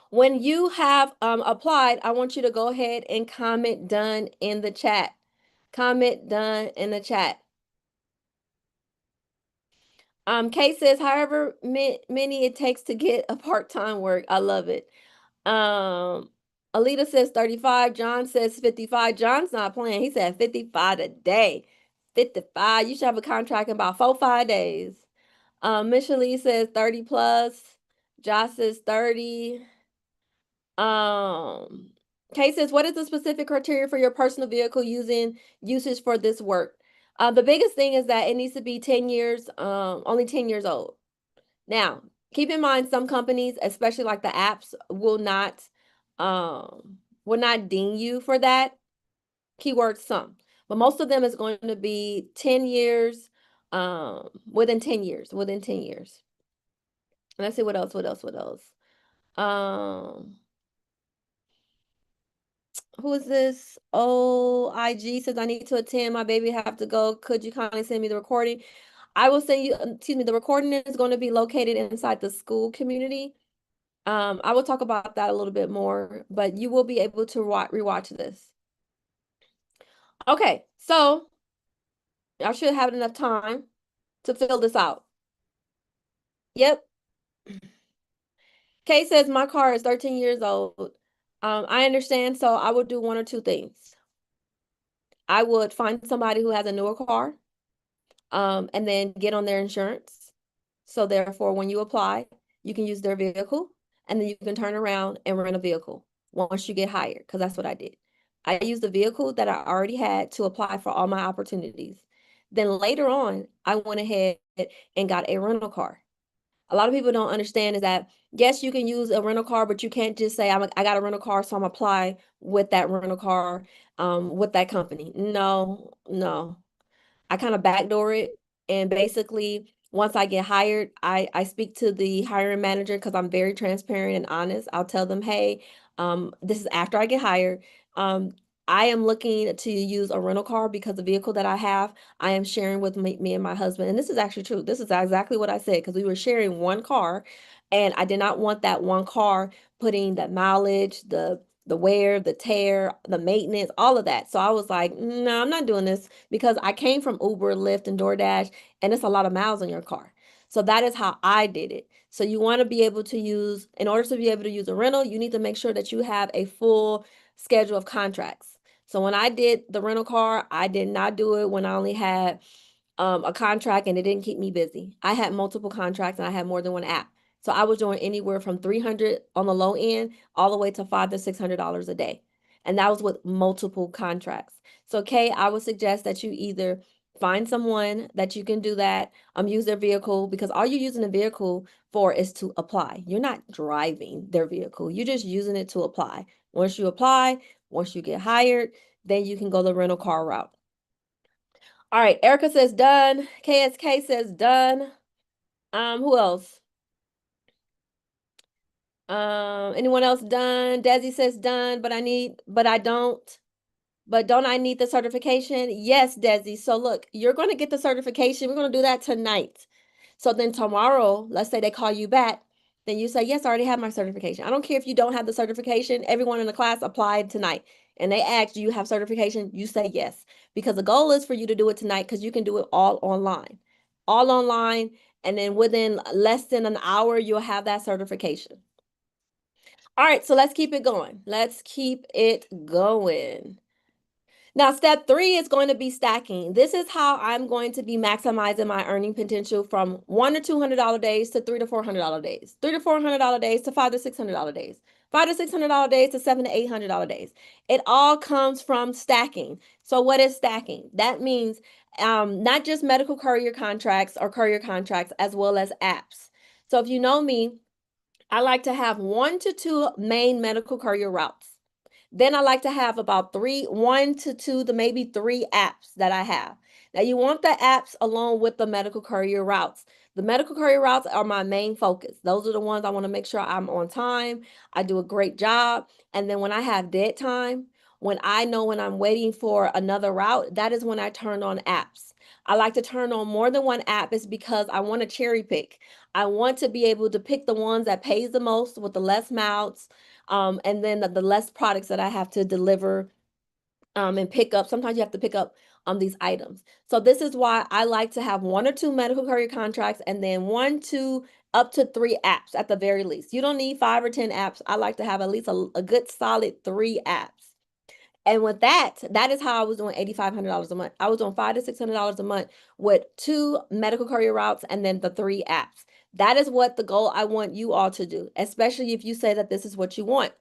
When you have applied, I want you to go ahead and comment done in the chat. Comment done in the chat. Kate says, however many it takes to get a part-time work. I love it. Alita says 35. John says 55. John's not playing. He said 55 a day. 55. You should have a contract in about 4-5 days. Micheline says 30 plus. Josh says 30. Kate says, what is the specific criteria for your personal vehicle usage for this work? The biggest thing is that it needs to be 10 years, only 10 years old. Now, keep in mind some companies, especially like the apps, will not ding you for that. Keyword some. But most of them is going to be 10 years, within 10 years, within 10 years. Let's see what else. Who is this? Oh, IG says I need to attend. My baby have to go. Could you kindly send me the recording? I will send you, excuse me, the recording is going to be located inside the school community. I will talk about that a little bit more, but you will be able to rewatch this. Okay, so I should have enough time to fill this out. Yep. Kay says my car is 13 years old. I understand, so I would do one or two things. I would find somebody who has a newer car, and then get on their insurance. So therefore, when you apply, you can use their vehicle, and then you can turn around and rent a vehicle once you get hired, because that's what I did. I used the vehicle that I already had to apply for all my opportunities. Then later on, I went ahead and got a rental car. A lot of people don't understand is that yes, you can use a rental car, but you can't just say I got a rental car, so I'm apply with that rental car, with that company. No, no. I kind of backdoor it. And basically, once I get hired, I speak to the hiring manager because I'm very transparent and honest. I'll tell them, hey, this is after I get hired. Um, I am looking to use a rental car because the vehicle that I have, I am sharing with me and my husband. And this is actually true. This is exactly what I said because we were sharing one car, and I did not want that one car putting the mileage, the wear, the tear, the maintenance, all of that. So I was like, no, I'm not doing this because I came from Uber, Lyft, and DoorDash, and it's a lot of miles on your car. So that is how I did it. So you want to be able to use, in order to be able to use a rental, you need to make sure that you have a full schedule of contracts. So when I did the rental car, I did not do it when I only had a contract and it didn't keep me busy. I had multiple contracts and I had more than one app. So I was doing anywhere from 300 on the low end all the way to $500 to $600 a day. And that was with multiple contracts. So Kay, I would suggest that you either find someone that you can do that, use their vehicle, because all you're using the vehicle for is to apply. You're not driving their vehicle. You're just using it to apply. Once you apply, once you get hired, then you can go the rental car route. All right, Erica says done. KSK says done. Who else? Anyone else done? Desi says done, but I don't. But don't I need the certification? Yes, Desi. So look, you're going to get the certification. We're going to do that tonight. So then tomorrow, let's say they call you back, then you say, yes, I already have my certification. I don't care if you don't have the certification. Everyone in the class applied tonight and they asked, do you have certification? You say yes, because the goal is for you to do it tonight because you can do it all online. All online. And then within less than an hour, you'll have that certification. All right, so let's keep it going. Let's keep it going. Now, step three is going to be stacking. This is how I'm going to be maximizing my earning potential from $100 to $200 days to $300 to $400 days, $300 to $400 days to $500 to $600 days, $500 to $600 days to $700 to $800 days. It all comes from stacking. So what is stacking? That means not just medical courier contracts or courier contracts, as well as apps. So if you know me, I like to have 1 to 2 main medical courier routes. Then I like to have about 1 to 2 to maybe 3 apps that I have. Now you want the apps along with the medical courier routes. The medical courier routes are my main focus. Those are the ones I want to make sure I'm on time. I do a great job. And then when I have dead time, when I know when I'm waiting for another route, that is when I turn on apps. I like to turn on more than one app is because I want to cherry pick. I want to be able to pick the ones that pays the most with the less mouths, and then the less products that I have to deliver, and pick up. Sometimes you have to pick up these items. So this is why I like to have 1 or 2 medical courier contracts and then 1, 2, up to 3 apps at the very least. You don't need 5 or 10 apps. I like to have at least a good solid 3 apps. And with that, that is how I was doing $8,500 a month. I was doing $500 to $600 a month with 2 medical courier routes and then the 3 apps. That is what the goal I want you all to do, especially if you say that this is what you want.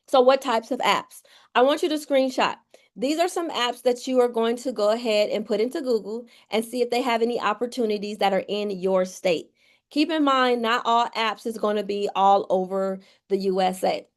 So what types of apps? I want you to screenshot. These are some apps that you are going to go ahead and put into Google and see if they have any opportunities that are in your state. Keep in mind, not all apps is going to be all over the USA.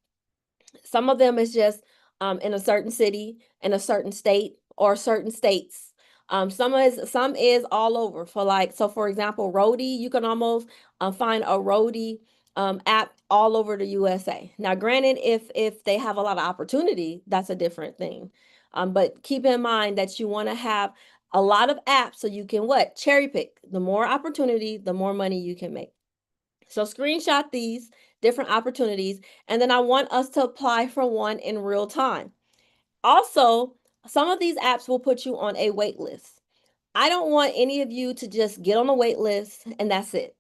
Some of them is just in a certain city, in a certain state, or certain states. Some is all over. For like, so for example, roadie, you can almost find a roadie app all over the USA. Now, granted, if they have a lot of opportunity, that's a different thing. But keep in mind that you want to have a lot of apps so you can what? Cherry pick. The more opportunity, the more money you can make. So screenshot these different opportunities, and then I want us to apply for one in real time. Also, some of these apps will put you on a wait list. I don't want any of you to just get on a wait list and that's it.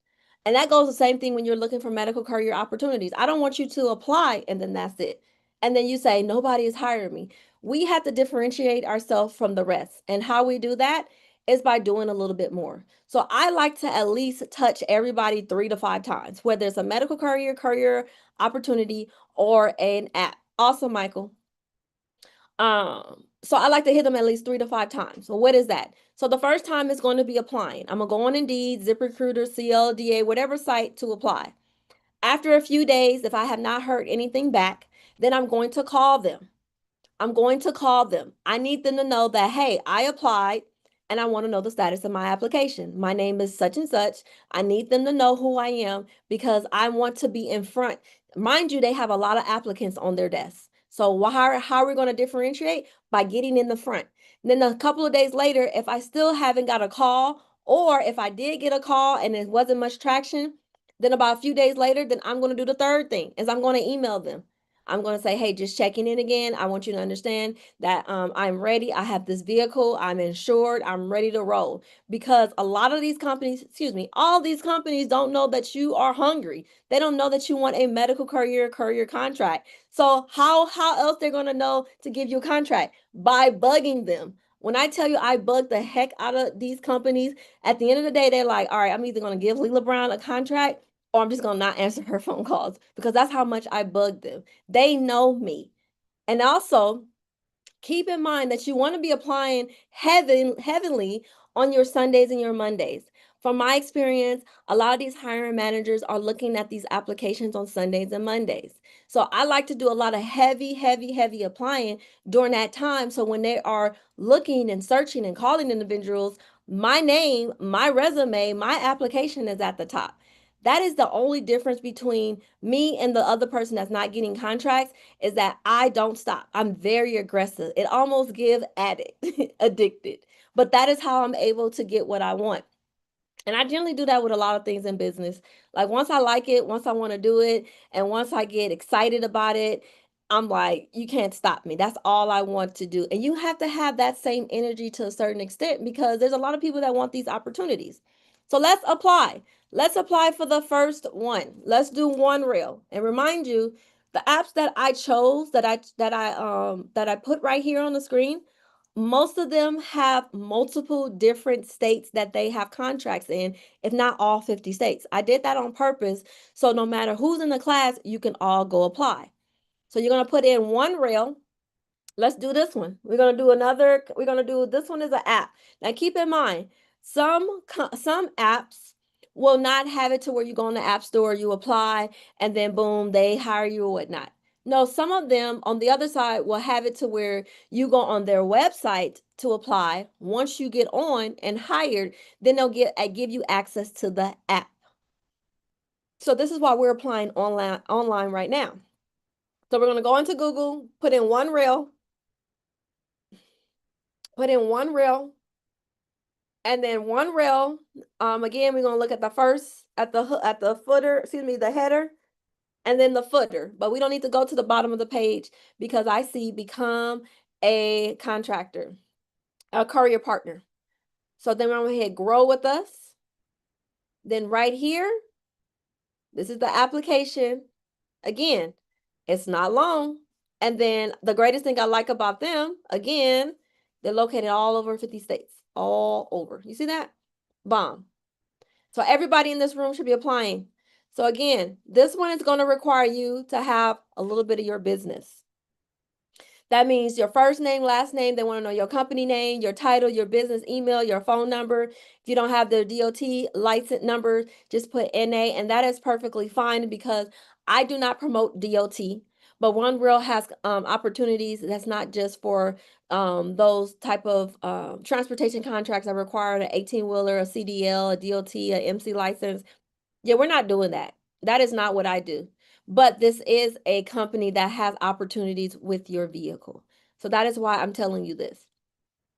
And that goes the same thing when you're looking for medical career opportunities. I don't want you to apply and then that's it. And then you say, nobody is hiring me. We have to differentiate ourselves from the rest. And how we do that is by doing a little bit more. So I like to at least touch everybody 3 to 5 times, whether it's a medical career opportunity, or an app. Also, Michael. So I like to hit them at least 3 to 5 times. So what is that? So the first time is going to be applying. I'm gonna go on Indeed, ZipRecruiter, CLDA, whatever site to apply. After a few days, if I have not heard anything back, then I'm going to call them. I'm going to call them. I need them to know that, hey, I applied and I want to know the status of my application. My name is such and such. I need them to know who I am because I want to be in front. Mind you, they have a lot of applicants on their desk. So how are we going to differentiate? By getting in the front. And then a couple of days later, if I still haven't got a call, or if I did get a call and it wasn't much traction, then about a few days later, then I'm going to do the third thing is I'm going to email them. I'm going to say, hey, just checking in again. I want you to understand that I'm ready. I have this vehicle. I'm insured. I'm ready to roll. Because a lot of these companies, excuse me, all these companies don't know that you are hungry. They don't know that you want a medical courier contract. So how else they're going to know to give you a contract? By bugging them. When I tell you I bug the heck out of these companies, at the end of the day, they're like, all right, I'm either going to give Leela Brown a contract or I'm just going to not answer her phone calls because that's how much I bug them. They know me. And also, keep in mind that you want to be applying heavenly on your Sundays and your Mondays. From my experience, a lot of these hiring managers are looking at these applications on Sundays and Mondays. So I like to do a lot of heavy applying during that time. So when they are looking and searching and calling individuals, my name, my resume, my application is at the top. That is the only difference between me and the other person that's not getting contracts is that I don't stop. I'm very aggressive. It almost give addict, addicted. But that is how I'm able to get what I want. And I generally do that with a lot of things in business. Like once I like it, once I want to do it, and once I get excited about it, I'm like, you can't stop me. That's all I want to do. And you have to have that same energy to a certain extent because there's a lot of people that want these opportunities. So let's apply. Let's apply for the first one. Let's do one reel. And remind you, the apps that I chose that I put right here on the screen, most of them have multiple different states that they have contracts in, if not all 50 states. I did that on purpose. So no matter who's in the class, you can all go apply. So you're going to put in one reel. Let's do this one. We're going to do this one as an app. Now keep in mind, some apps will not have it to where you go in the app store, you apply, and then boom, they hire you or whatnot. No, some of them on the other side will have it to where you go on their website to apply. Once you get on and hired, then they'll give you access to the app. So this is why we're applying online right now. So we're going to go into Google, put in one reel, and then one reel. Again, we're going to look at the first, at the footer, excuse me, the header, and then the footer. But we don't need to go to the bottom of the page because I see become a contractor, a courier partner. So then we're going to hit grow with us. Then right here, this is the application. Again, it's not long. And then the greatest thing I like about them, again, they're located all over 50 states, all over. You see that? Bomb. So everybody in this room should be applying. So again, this one is going to require you to have a little bit of your business. That means your first name, last name. They want to know your company name, your title, your business email, your phone number. If you don't have the DOT license number, just put NA, and that is perfectly fine because I do not promote DOT. But One Real has opportunities that's not just for those type of transportation contracts that require an 18-wheeler, a CDL, a DOT, a MC license. Yeah, we're not doing that. That is not what I do. But this is a company that has opportunities with your vehicle. So that is why I'm telling you this.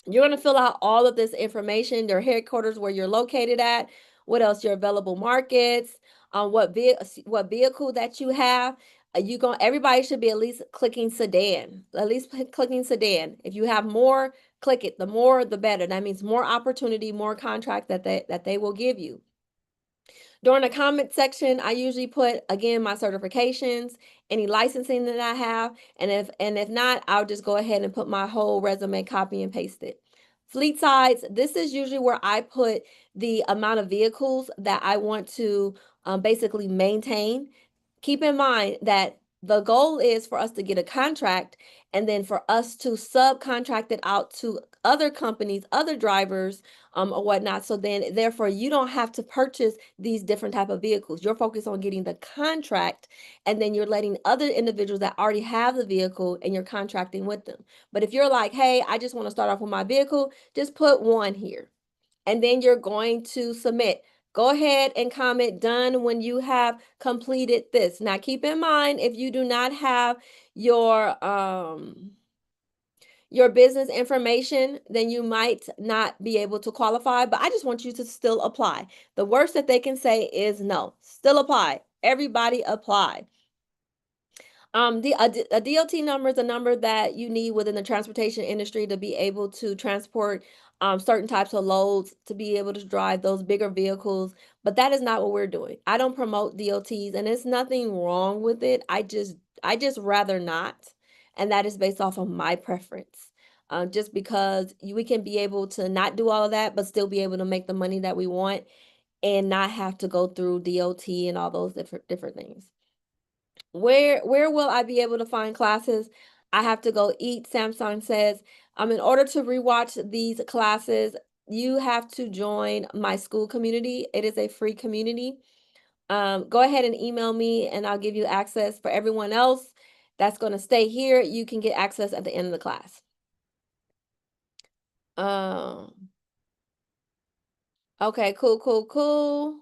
You're going to fill out all of this information, their headquarters, where you're located at, what else, your available markets, what vehicle that you have. Everybody should be at least clicking sedan, at least clicking sedan. If you have more, click it. The more, the better. That means more opportunity, more contract that they will give you. During the comment section, I usually put again my certifications, any licensing that I have, and if not, I'll just go ahead and put my whole resume, copy and paste it. Fleet sides, this is usually where I put the amount of vehicles that I want to basically maintain. Keep in mind that the goal is for us to get a contract and then for us to subcontract it out to other companies, other drivers, or whatnot. So then therefore you don't have to purchase these different type of vehicles. You're focused on getting the contract and then you're letting other individuals that already have the vehicle and you're contracting with them. But if you're like, hey, I just want to start off with my vehicle, just put one here and then you're going to submit. Go ahead and comment done when you have completed this. Now keep in mind, if you do not have your business information, then you might not be able to qualify, but I just want you to still apply. The worst that they can say is no. Still apply. Everybody apply. A DOT number is a number that you need within the transportation industry to be able to transport certain types of loads, to be able to drive those bigger vehicles. But that is not what we're doing. I don't promote DOTs, and there's nothing wrong with it. I just rather not, and that is based off of my preference. Just because we can be able to not do all of that, but still be able to make the money that we want, and not have to go through DOT and all those different things. Where will I be able to find classes? I have to go eat, Samsung says. In order to rewatch these classes, you have to join my school community. It is a free community. Go ahead and email me and I'll give you access. For everyone else that's going to stay here, you can get access at the end of the class. Okay, cool.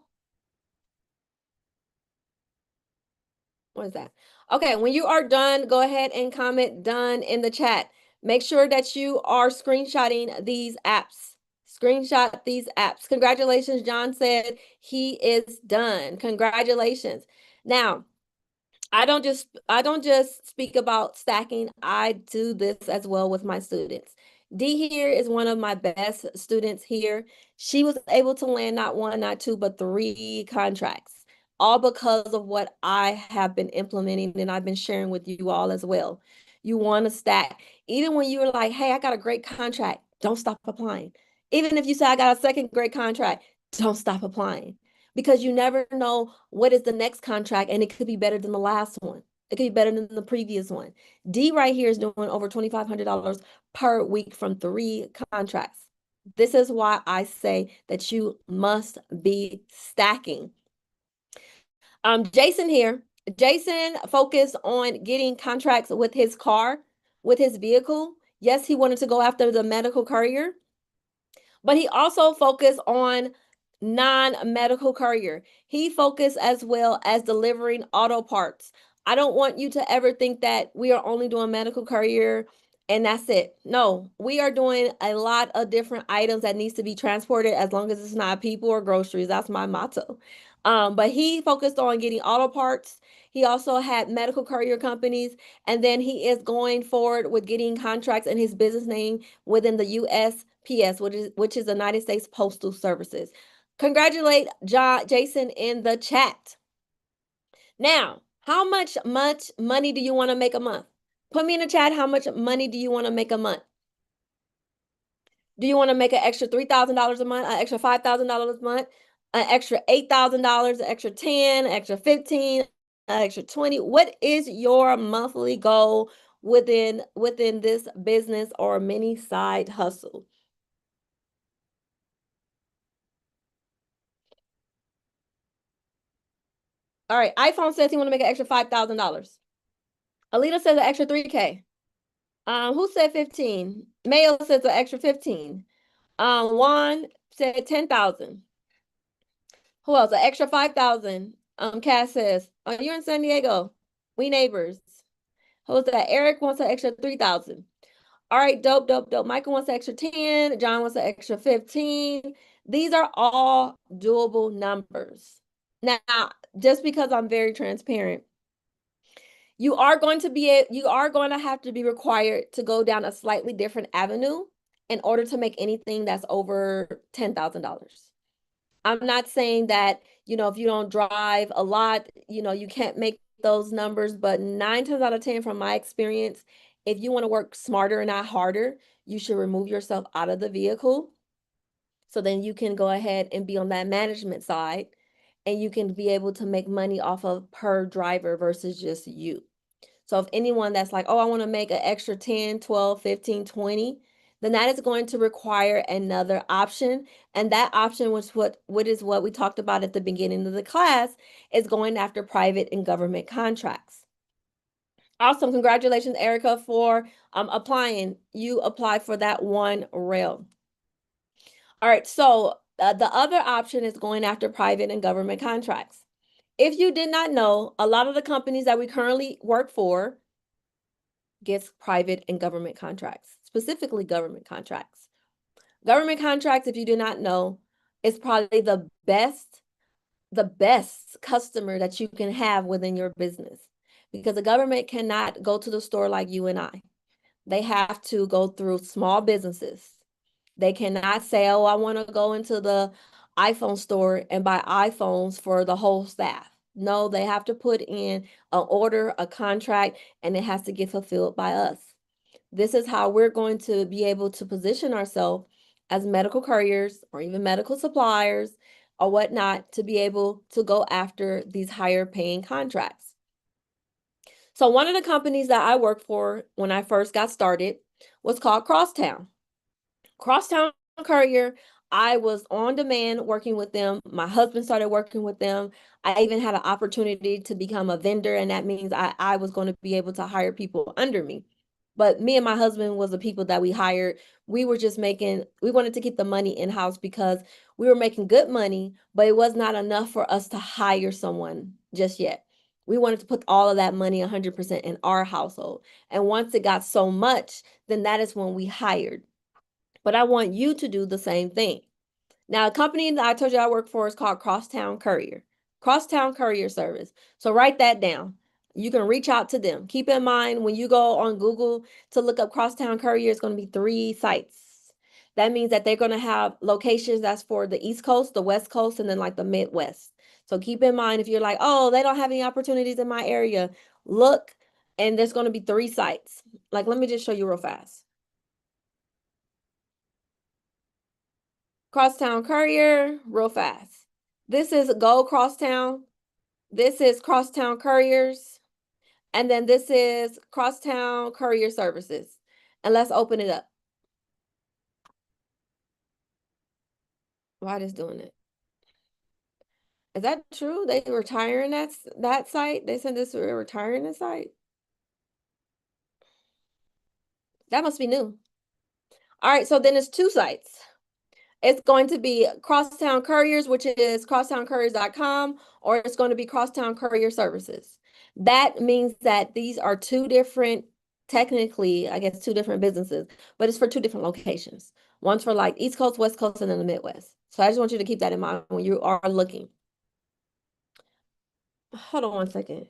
What is that? Okay, when you are done, go ahead and comment done in the chat. Make sure that you are screenshotting these apps. Screenshot these apps. Congratulations, John said he is done. Congratulations. Now, I don't just speak about stacking. I do this as well with my students. D here is one of my best students here. She was able to land not one, not two, but three contracts, all because of what I have been implementing and I've been sharing with you all as well. You want to stack. Even when you're like, hey, I got a great contract, don't stop applying. Even if you say I got a second great contract, don't stop applying because you never know what is the next contract and it could be better than the last one. It could be better than the previous one. D right here is doing over $2,500 per week from 3 contracts. This is why I say that you must be stacking. Jason here. Jason focused on getting contracts with his car, with his vehicle. Yes, he wanted to go after the medical courier, but he also focused on non-medical courier. He focused as well as delivering auto parts. I don't want you to ever think that we are only doing medical courier and that's it. No, we are doing a lot of different items that needs to be transported as long as it's not people or groceries. That's my motto. But he focused on getting auto parts. He also had medical courier companies, and then he is going forward with getting contracts in his business name within the USPS, which is the United States Postal Services. Congratulate Jason in the chat. Now, how much money do you want to make a month? Put me in the chat. How much money do you want to make a month? Do you want to make an extra $3,000 a month, an extra $5,000 a month, an extra $8,000, an extra 10, an extra 15, an extra 20? What is your monthly goal within this business or mini side hustle? All right, iPhone says he want to make an extra $5,000. Alita says an extra 3K. Who said 15? Mayo says an extra 15. Juan said 10,000. Who else? An extra 5,000. Cass says, "Oh, you're in San Diego. We neighbors." Who's that? Eric wants an extra 3,000. All right, dope, dope, dope. Michael wants an extra 10. John wants an extra 15. These are all doable numbers. Now, just because I'm very transparent, you are going to have to be required to go down a slightly different avenue in order to make anything that's over $10,000. I'm not saying that, if you don't drive a lot, you can't make those numbers, but 9 times out of 10 from my experience, if you want to work smarter and not harder, you should remove yourself out of the vehicle. So then you can go ahead and be on that management side and you can be able to make money off of per driver versus just you. So if anyone that's like, oh, I want to make an extra 10, 12, 15, 20, then that is going to require another option. And that option was what we talked about at the beginning of the class is going after private and government contracts. Awesome. Congratulations, Erica, for applying. You applied for that one rail. All right. So the other option is going after private and government contracts. If you did not know, a lot of the companies that we currently work for gets private and government contracts, specifically government contracts. Government contracts, if you do not know, is probably the best customer that you can have within your business because the government cannot go to the store like you and I. They have to go through small businesses. They cannot say, oh, I want to go into the iPhone store and buy iPhones for the whole staff. No, they have to put in an order, a contract, and it has to get fulfilled by us. This is how we're going to be able to position ourselves as medical couriers or even medical suppliers or whatnot to be able to go after these higher paying contracts. So one of the companies that I worked for when I first got started was called Crosstown. Crosstown Courier, I was on demand working with them. My husband started working with them. I even had an opportunity to become a vendor, and that means I was going to be able to hire people under me. But me and my husband was the people that we hired. We wanted to keep the money in-house because we were making good money, but it was not enough for us to hire someone just yet. We wanted to put all of that money 100% in our household. And once it got so much, then that is when we hired. But I want you to do the same thing. Now, a company that I told you I work for is called Crosstown Courier. Crosstown Courier Service. So write that down. You can reach out to them. Keep in mind when you go on Google to look up Crosstown Courier, it's going to be 3 sites. That means that they're going to have locations that's for the East Coast, the West Coast, and then like the Midwest. So keep in mind if you're like, oh, they don't have any opportunities in my area, look, and there's going to be 3 sites. Like, let me just show you real fast. Crosstown Courier, real fast. This is Go Crosstown. This is Crosstown Couriers. And then this is Crosstown Courier Services. And let's open it up. Why is doing it? Is that true? They retiring that site? They said this were retiring the site? That must be new. All right, so then it's 2 sites. It's going to be Crosstown Couriers, which is crosstowncouriers.com, or it's going to be Crosstown Courier Services. That means that these are 2 different, technically, I guess 2 different businesses, but it's for 2 different locations. One's for like East Coast, West Coast, and then the Midwest. So I just want you to keep that in mind when you are looking. Hold on one second.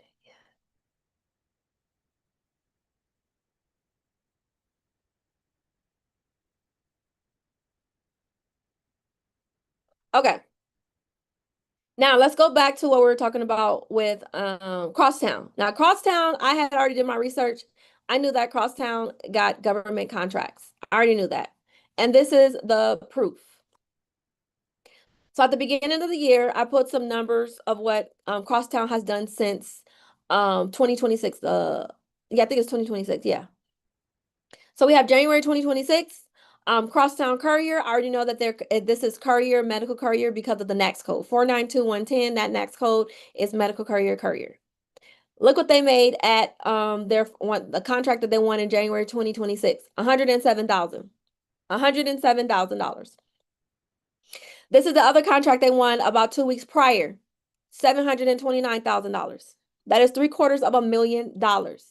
Okay. Now let's go back to what we were talking about with Crosstown. Now, Crosstown, I had already did my research. I knew that Crosstown got government contracts. I already knew that. And this is the proof. So at the beginning of the year, I put some numbers of what Crosstown has done since 2026. Yeah, I think it's 2026. Yeah. So we have January 2026. Crosstown Courier, I already know that this is Courier, medical courier because of the NAICS code. 492110, that NAICS code is medical courier. Look what they made at the contract that they won in January 2026, $107,000. $107,000. This is the other contract they won about 2 weeks prior. $729,000. That is $729,000.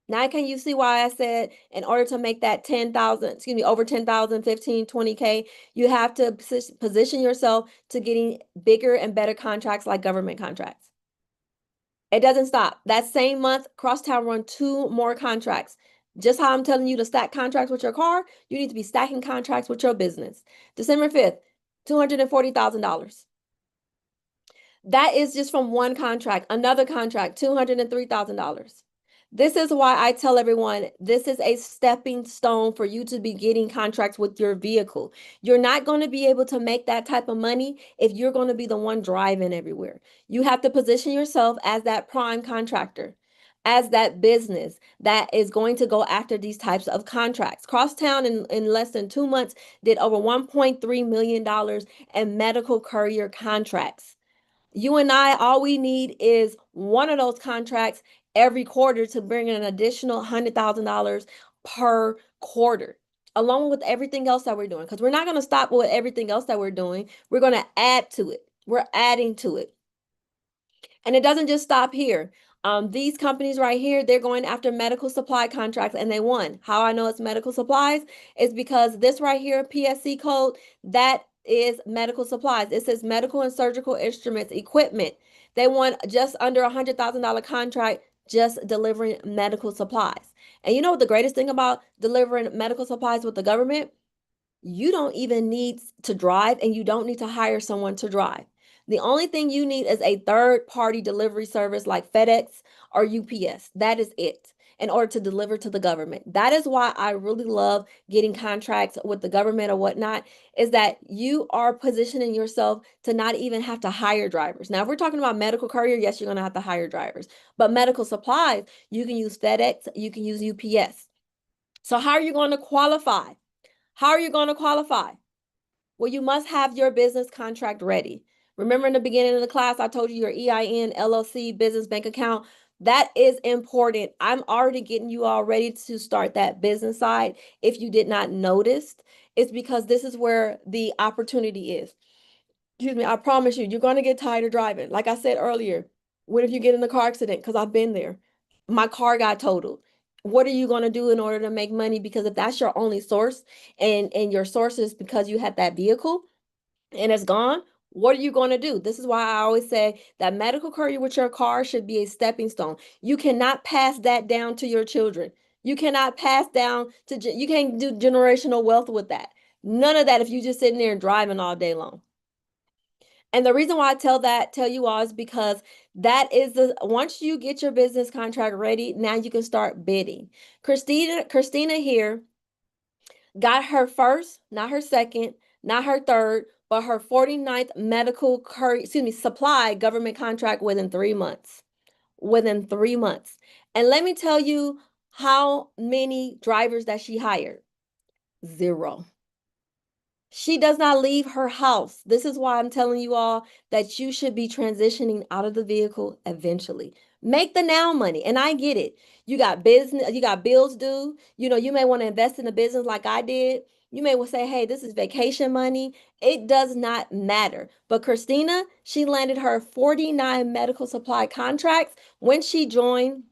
Now, can you see why I said in order to make that 10,000, excuse me, over 10,000, 15, 20K, you have to position yourself to getting bigger and better contracts like government contracts. It doesn't stop. That same month, Crosstown run two more contracts. Just how I'm telling you to stack contracts with your car, you need to be stacking contracts with your business. December 5th, $240,000. That is just from one contract. Another contract, $203,000. This is why I tell everyone this is a stepping stone for you to be getting contracts with your vehicle. You're not going to be able to make that type of money if you're going to be the one driving everywhere. You have to position yourself as that prime contractor, as that business that is going to go after these types of contracts. Crosstown in less than 2 months did over $1.3 million in medical courier contracts. You and I, all we need is one of those contracts every quarter to bring in an additional $100,000 per quarter, along with everything else that we're doing. Because we're not going to stop with everything else that we're doing. We're going to add to it. We're adding to it. And it doesn't just stop here. These companies right here, they're going after medical supply contracts and they won. How I know it's medical supplies is because this right here, PSC code, that is medical supplies. It says medical and surgical instruments, equipment. They won just under $100,000 contract just delivering medical supplies. And you know what the greatest thing about delivering medical supplies with the government? You don't even need to drive and you don't need to hire someone to drive. The only thing you need is a third party delivery service like FedEx or UPS. That is it in order to deliver to the government. That is why I really love getting contracts with the government or whatnot, is that you are positioning yourself to not even have to hire drivers. Now, if we're talking about medical courier, yes, you're going to have to hire drivers. But medical supplies, you can use FedEx, you can use UPS. So how are you going to qualify? How are you going to qualify? Well, you must have your business contract ready. Remember in the beginning of the class, I told you your EIN, LLC, business bank account. That is important. I'm already getting you all ready to start that business side. If you did not notice, it's because this is where the opportunity is. Excuse me, I promise you, you're going to get tired of driving. Like I said earlier, what if you get in a car accident? Because I've been there. My car got totaled. What are you going to do in order to make money? Because if that's your only source and your source is because you had that vehicle and it's gone, what are you going to do? This is why I always say that medical courier with your car should be a stepping stone. You cannot pass that down to your children. You cannot pass down to, you can't do generational wealth with that. None of that if you just sitting there and driving all day long. And the reason why I tell you all is because that is once you get your business contract ready, now you can start bidding. Christina here got her first, not her second, not her third, but her 49th medical supply government contract within 3 months. Within 3 months. And let me tell you how many drivers that she hired. Zero. She does not leave her house. This is why I'm telling you all that you should be transitioning out of the vehicle eventually. Make the now money. And I get it. You got business, you got bills due. You know, you may want to invest in a business like I did. You may say, hey, this is vacation money. It does not matter. But Christina, she landed her 49 medical supply contracts when she joined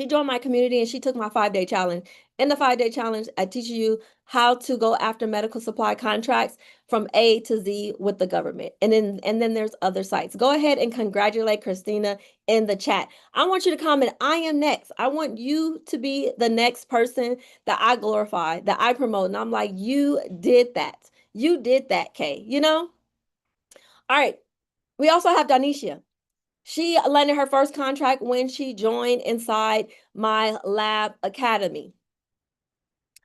my community and she took my 5-day challenge. In the 5-day challenge, I teach you how to go after medical supply contracts from A to Z with the government. And then there's other sites. Go ahead and congratulate Christina in the chat. I want you to comment, I am next. I want you to be the next person that I glorify, that I promote. And I'm like, you did that. You did that, Kay, you know? All right. We also have Danisha. She landed her first contract when she joined inside my lab academy.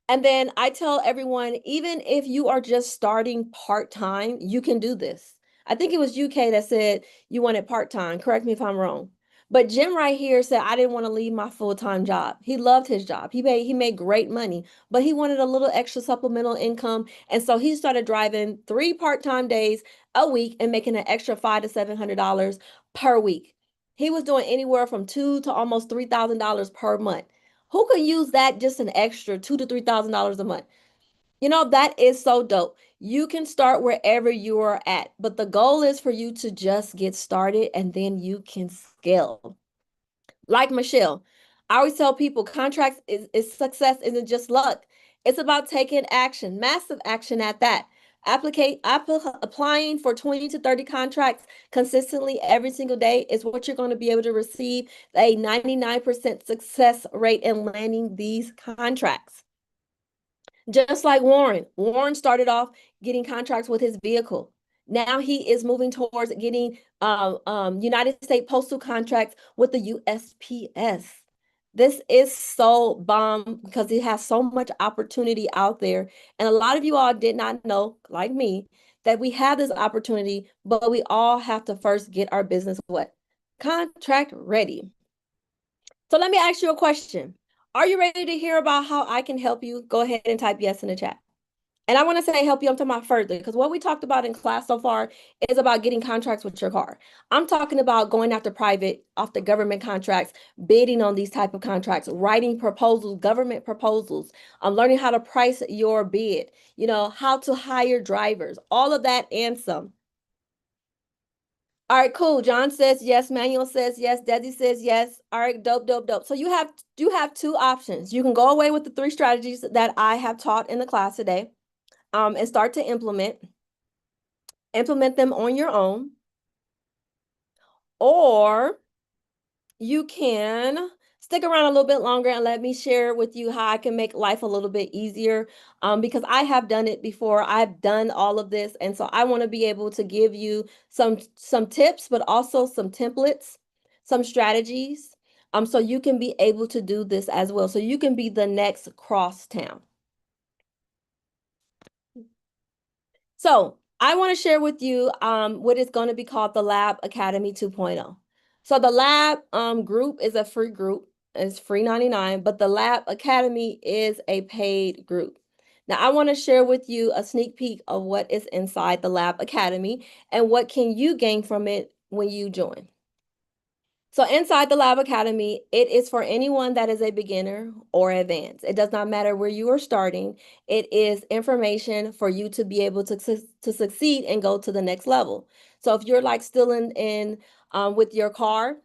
And then I tell everyone, even if you are just starting part-time, you can do this. I think it was UK that said you wanted part-time. Correct me if I'm wrong. But Jim right here said, I didn't want to leave my full-time job. He loved his job. He made great money, but he wanted a little extra supplemental income. And so he started driving 3 part-time days a week and making an extra $500 to $700 per week. He was doing anywhere from $2,000 to almost $3,000 per month. Who could use that just an extra $2,000 to $3,000 a month? You know, that is so dope. You can start wherever you are at, but the goal is for you to just get started and then you can scale. Like Michelle, I always tell people contracts is success isn't just luck. It's about taking action, massive action at that. Applying for 20 to 30 contracts consistently every single day is what you're going to be able to receive a 99% success rate in landing these contracts. Just like Warren. Warren started off getting contracts with his vehicle. Now he is moving towards getting United States postal contracts with the USPS. This is so bomb because it has so much opportunity out there. And a lot of you all did not know, like me, that we have this opportunity, but we all have to first get our business what? Contract ready. So let me ask you a question. Are you ready to hear about how I can help you? Go ahead and type yes in the chat. And I want to say help you. I'm talking about further because what we talked about in class so far is about getting contracts with your car. I'm talking about going after private, off the government contracts, bidding on these type of contracts, writing proposals, government proposals, learning how to price your bid, how to hire drivers, all of that and some. All right, cool. John says yes. Manuel says yes. Desi says yes. All right, dope, dope, dope. So you have two options. You can go away with the three strategies that I have taught in the class today, and start to implement them on your own, or you can stick around a little bit longer and let me share with you how I can make life a little bit easier, because I have done it before. I've done all of this, and so I want to be able to give you some tips, but also some templates, some strategies, so you can be able to do this as well. So you can be the next crosstown. So I want to share with you what is going to be called the Lab Academy 2.0. So the Lab group is a free group. It's free 99, but the Lab Academy is a paid group. Now I want to share with you a sneak peek of what is inside the Lab Academy and what can you gain from it when you join. So inside the Lab Academy, it is for anyone that is a beginner or advanced. It does not matter where you are starting. It is information for you to be able to succeed and go to the next level. So if you're like still in with your car,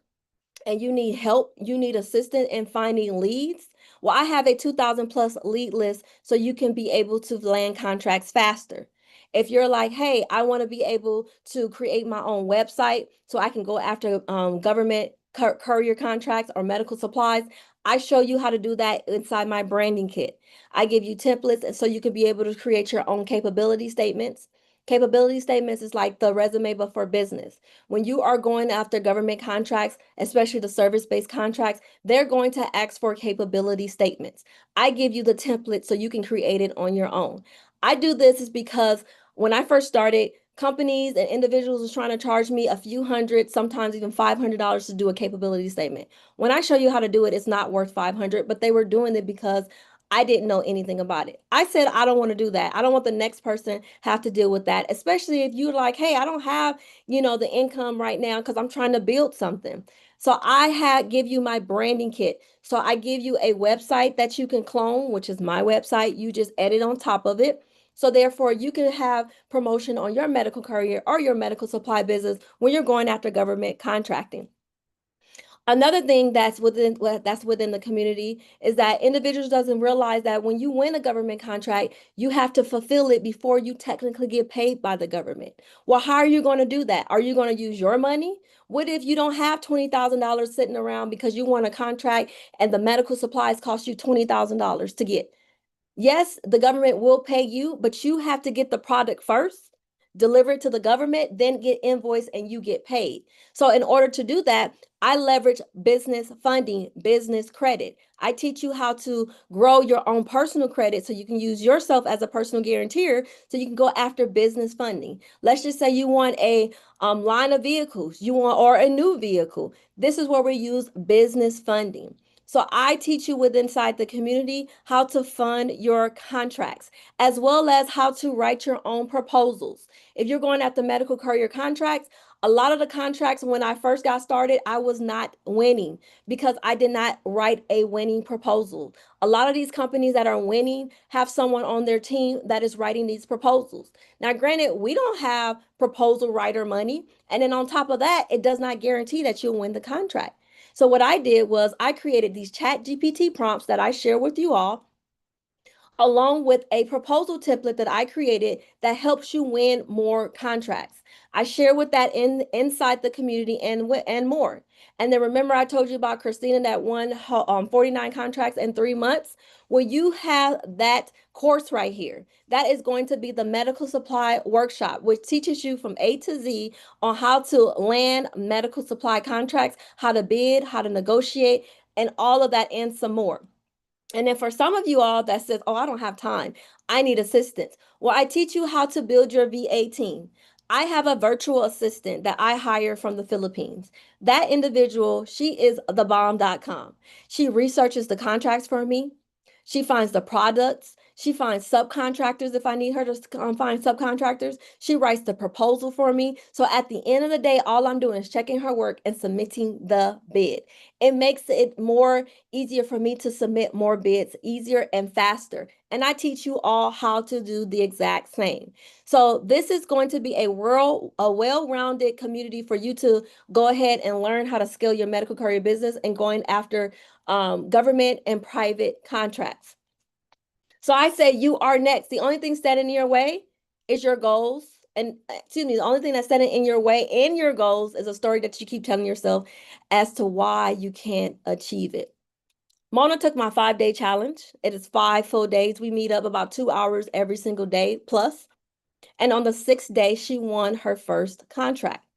and you need help, you need assistance in finding leads, well, I have a 2,000 plus lead list so you can be able to land contracts faster. If you're like, hey, I want to be able to create my own website so I can go after government courier contracts or medical supplies, I show you how to do that inside my branding kit. I give you templates so you can be able to create your own capability statements. Capability statements is like the resume, but for business. When you are going after government contracts, especially the service-based contracts, they're going to ask for capability statements. I give you the template so you can create it on your own. I do this is because when I first started, companies and individuals was trying to charge me a few hundred, sometimes even $500 to do a capability statement. When I show you how to do it, it's not worth 500, but they were doing it because I didn't know anything about it. I said, I don't want to do that. I don't want the next person have to deal with that, especially if you're like, hey, I don't have, the income right now because I'm trying to build something. So I had give you my branding kit. So I give you a website that you can clone, which is my website. You just edit on top of it. So therefore, you can have promotion on your medical career or your medical supply business when you're going after government contracting. Another thing that's within the community is that individuals doesn't realize that when you win a government contract, you have to fulfill it before you technically get paid by the government. Well, how are you going to do that? Are you going to use your money? What if you don't have $20,000 sitting around because you won a contract and the medical supplies cost you $20,000 to get? Yes, the government will pay you, but you have to get the product first, deliver it to the government, then get invoiced and you get paid. So in order to do that, I leverage business funding, business credit. I teach you how to grow your own personal credit so you can use yourself as a personal guarantor so you can go after business funding. Let's just say you want a line of vehicles, you want or a new vehicle. This is where we use business funding. So I teach you within inside the community how to fund your contracts, as well as how to write your own proposals. If you're going after medical courier contracts, a lot of the contracts when I first got started, I was not winning because I did not write a winning proposal. A lot of these companies that are winning have someone on their team that is writing these proposals. Now, granted, we don't have proposal writer money. And then on top of that, it does not guarantee that you'll win the contract. So what I did was I created these chat GPT prompts that I share with you all, along with a proposal template that I created that helps you win more contracts. I share with that inside the community and more. And then remember I told you about Christina that won 49 contracts in 3 months? Well, you have that course right here. That is going to be the medical supply workshop, which teaches you from A to Z on how to land medical supply contracts, how to bid, how to negotiate, and all of that and some more. And then for some of you all that says, oh, I don't have time, I need assistance. Well, I teach you how to build your VA team. I have a virtual assistant that I hire from the Philippines. That individual, she is thebomb.com. She researches the contracts for me. She finds the products. She finds subcontractors if I need her to find subcontractors. She writes the proposal for me. So at the end of the day, all I'm doing is checking her work and submitting the bid. It makes it more easier for me to submit more bids easier and faster. And I teach you all how to do the exact same. So this is going to be a well-rounded community for you to go ahead and learn how to scale your medical courier business and going after government and private contracts. So I say you are next. The only thing standing in your way is your goals. And excuse me, the only thing that's standing in your way and your goals is a story that you keep telling yourself as to why you can't achieve it. Mona took my 5-day challenge. It is 5 full days. We meet up about 2 hours every single day plus. And on the 6th day, she won her first contract.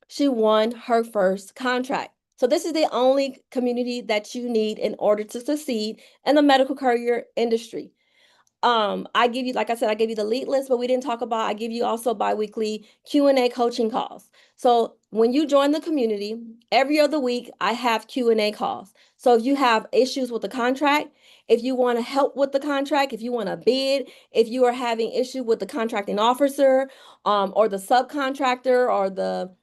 She won her first contract. So this is the only community that you need in order to succeed in the medical courier industry. I give you, like I said, I gave you the lead list, but we didn't talk about, I give you also biweekly Q&A coaching calls. So when you join the community, every other week, I have Q&A calls. So if you have issues with the contract, if you want to help with the contract, if you want to bid, if you are having issue with the contracting officer, or the subcontractor or the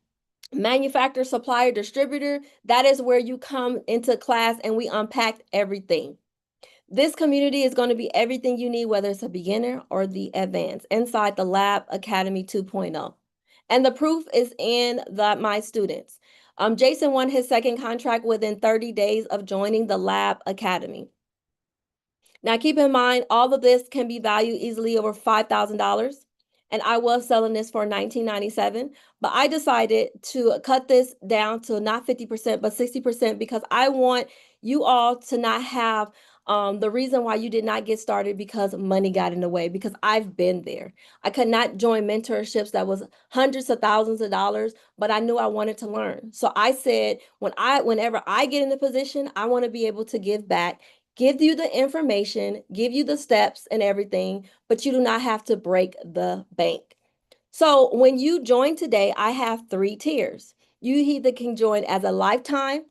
manufacturer, supplier, distributor, that is where you come into class and we unpack everything. This community is going to be everything you need, whether it's a beginner or the advanced, inside the Lab Academy 2.0. And the proof is in my students. Jason won his second contract within 30 days of joining the Lab Academy. Now, keep in mind, all of this can be valued easily over $5,000. And I was selling this for $19.97, but I decided to cut this down to not 50%, but 60% because I want you all to not have the reason why you did not get started because money got in the way, because I've been there. I could not join mentorships that was hundreds of thousands of dollars, but I knew I wanted to learn. So I said, whenever I get in a position, I want to be able to give back, give you the information, give you the steps and everything, but you do not have to break the bank. So when you join today, I have 3 tiers. You either can join as a lifetime.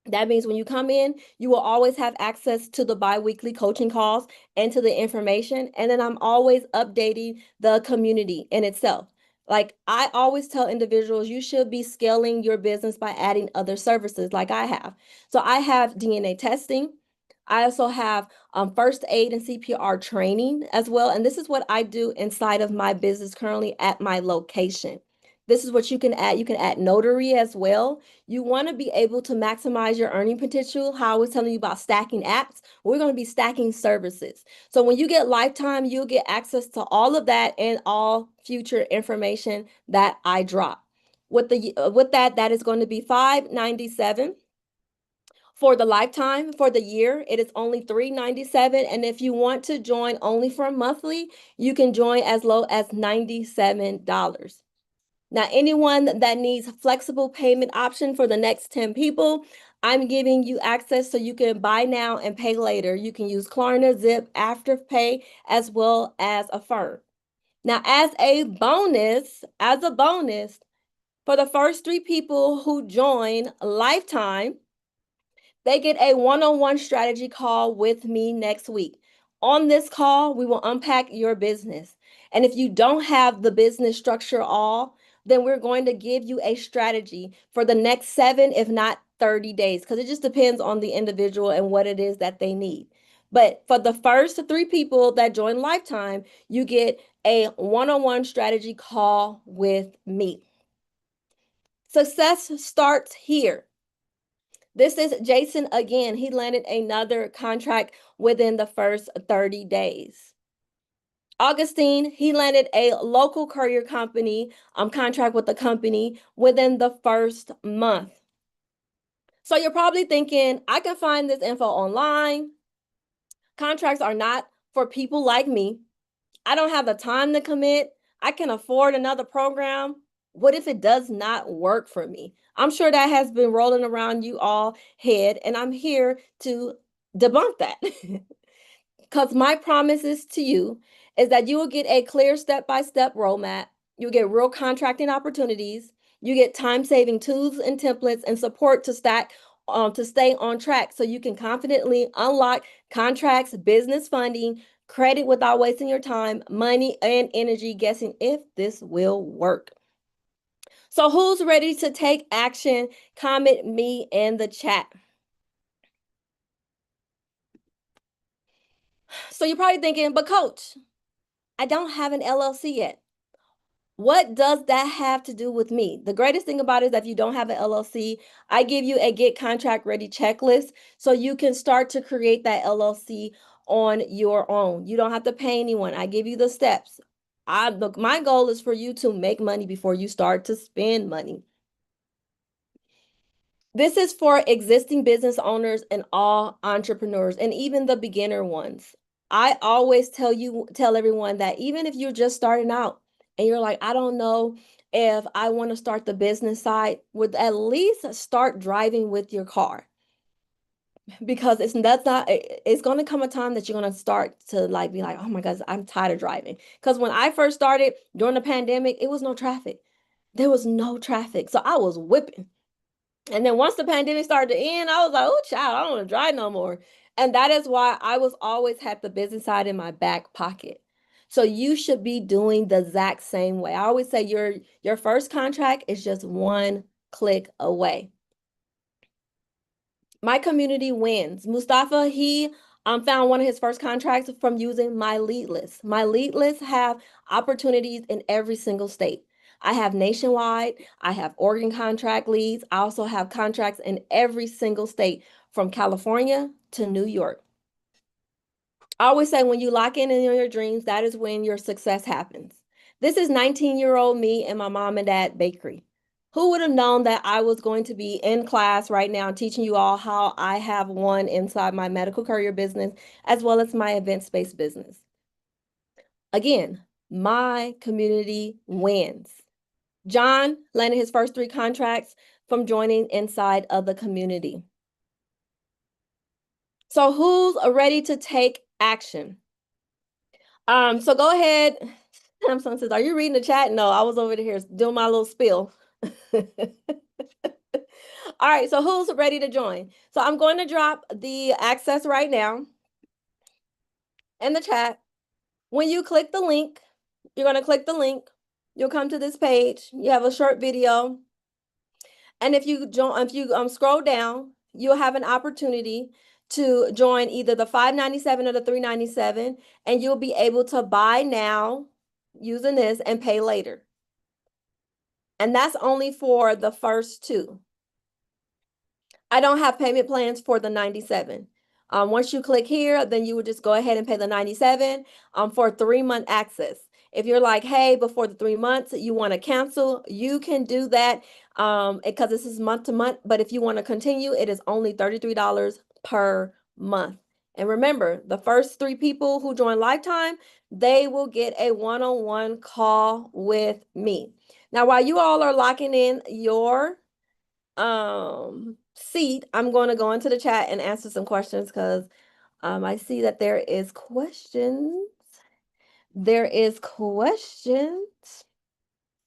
That means when you come in, you will always have access to the biweekly coaching calls and to the information. And then I'm always updating the community in itself. Like I always tell individuals, you should be scaling your business by adding other services like I have. So I have DNA testing. I also have first aid and CPR training as well. And this is what I do inside of my business currently at my location. This is what you can add. You can add notary as well. You want to be able to maximize your earning potential. How I was telling you about stacking apps, we're going to be stacking services. So when you get lifetime, you'll get access to all of that and all future information that I drop. With that is going to be $597 for the lifetime. For the year, it is only $397. And if you want to join only for monthly, you can join as low as $97. Now, anyone that needs a flexible payment option for the next 10 people, I'm giving you access so you can buy now and pay later. You can use Klarna, Zip, Afterpay, as well as Affirm. Now, as a bonus, for the first 3 people who join Lifetime, They get a one-on-one strategy call with me next week. On this call, we will unpack your business. And if you don't have the business structure all, then we're going to give you a strategy for the next 7, if not 30 days, because it just depends on the individual and what it is that they need. But for the first 3 people that join Lifetime, you get a one-on-one strategy call with me. Success starts here. This is Jason again. He landed another contract within the first 30 days. Augustine, he landed a local courier company contract with the company within the first month. So you're probably thinking, I can find this info online. Contracts are not for people like me. I don't have the time to commit. I can afford another program. What if it does not work for me? I'm sure that has been rolling around you all head, and I'm here to debunk that. Because my promises to you is that you will get a clear step-by-step roadmap. You'll get real contracting opportunities. You get time-saving tools and templates and support to stay on track so you can confidently unlock contracts, business funding, credit without wasting your time, money, and energy guessing if this will work. So who's ready to take action? Comment me in the chat. So you're probably thinking, but coach, I don't have an LLC yet. What does that have to do with me? The greatest thing about it is that if you don't have an LLC, I give you a get contract ready checklist so you can start to create that LLC on your own. You don't have to pay anyone. I give you the steps. My goal is for you to make money before you start to spend money. This is for existing business owners and all entrepreneurs and even the beginner ones. I always tell everyone that even if you're just starting out and you're like, I don't know if I want to start the business side, would at least start driving with your car. Because it's going to come a time that you're going to start to like be like, oh my God, I'm tired of driving. Because when I first started during the pandemic, it was no traffic. There was no traffic. So I was whipping. And then once the pandemic started to end, I was like, oh, child, I don't want to drive no more. And that is why I was always had the business side in my back pocket. So you should be doing the exact same way. I always say your first contract is just one click away. My community wins. Mustafa, he found one of his first contracts from using my lead list. My lead list have opportunities in every single state. I have nationwide. I have Oregon contract leads. I also have contracts in every single state from California to New York. I always say when you lock in your dreams, that is when your success happens. This is 19-year-old me and my mom and dad bakery. Who would have known that I was going to be in class right now teaching you all how I have won inside my medical courier business as well as my event-based business? Again, my community wins. John landed his first 3 contracts from joining inside of the community. So who's ready to take action? So go ahead. Samson says, are you reading the chat? No, I was over here doing my little spiel. All right, so who's ready to join? So I'm going to drop the access right now in the chat. When you click the link, you're going to click the link. You'll come to this page. You have a short video. And if you scroll down, you'll have an opportunity to join either the $5.97 or the $3.97, and you'll be able to buy now using this and pay later. And that's only for the first 2. I don't have payment plans for the 97. Once you click here, then you would just go ahead and pay the 97 for 3-month access. If you're like, hey, before the 3 months, you want to cancel, you can do that because this is month to month. But if you want to continue, it is only $33 per month. And remember, the first 3 people who join Lifetime, they will get a one-on-one call with me. Now, while you all are locking in your seat, I'm going to go into the chat and answer some questions because I see that there is questions. There is questions.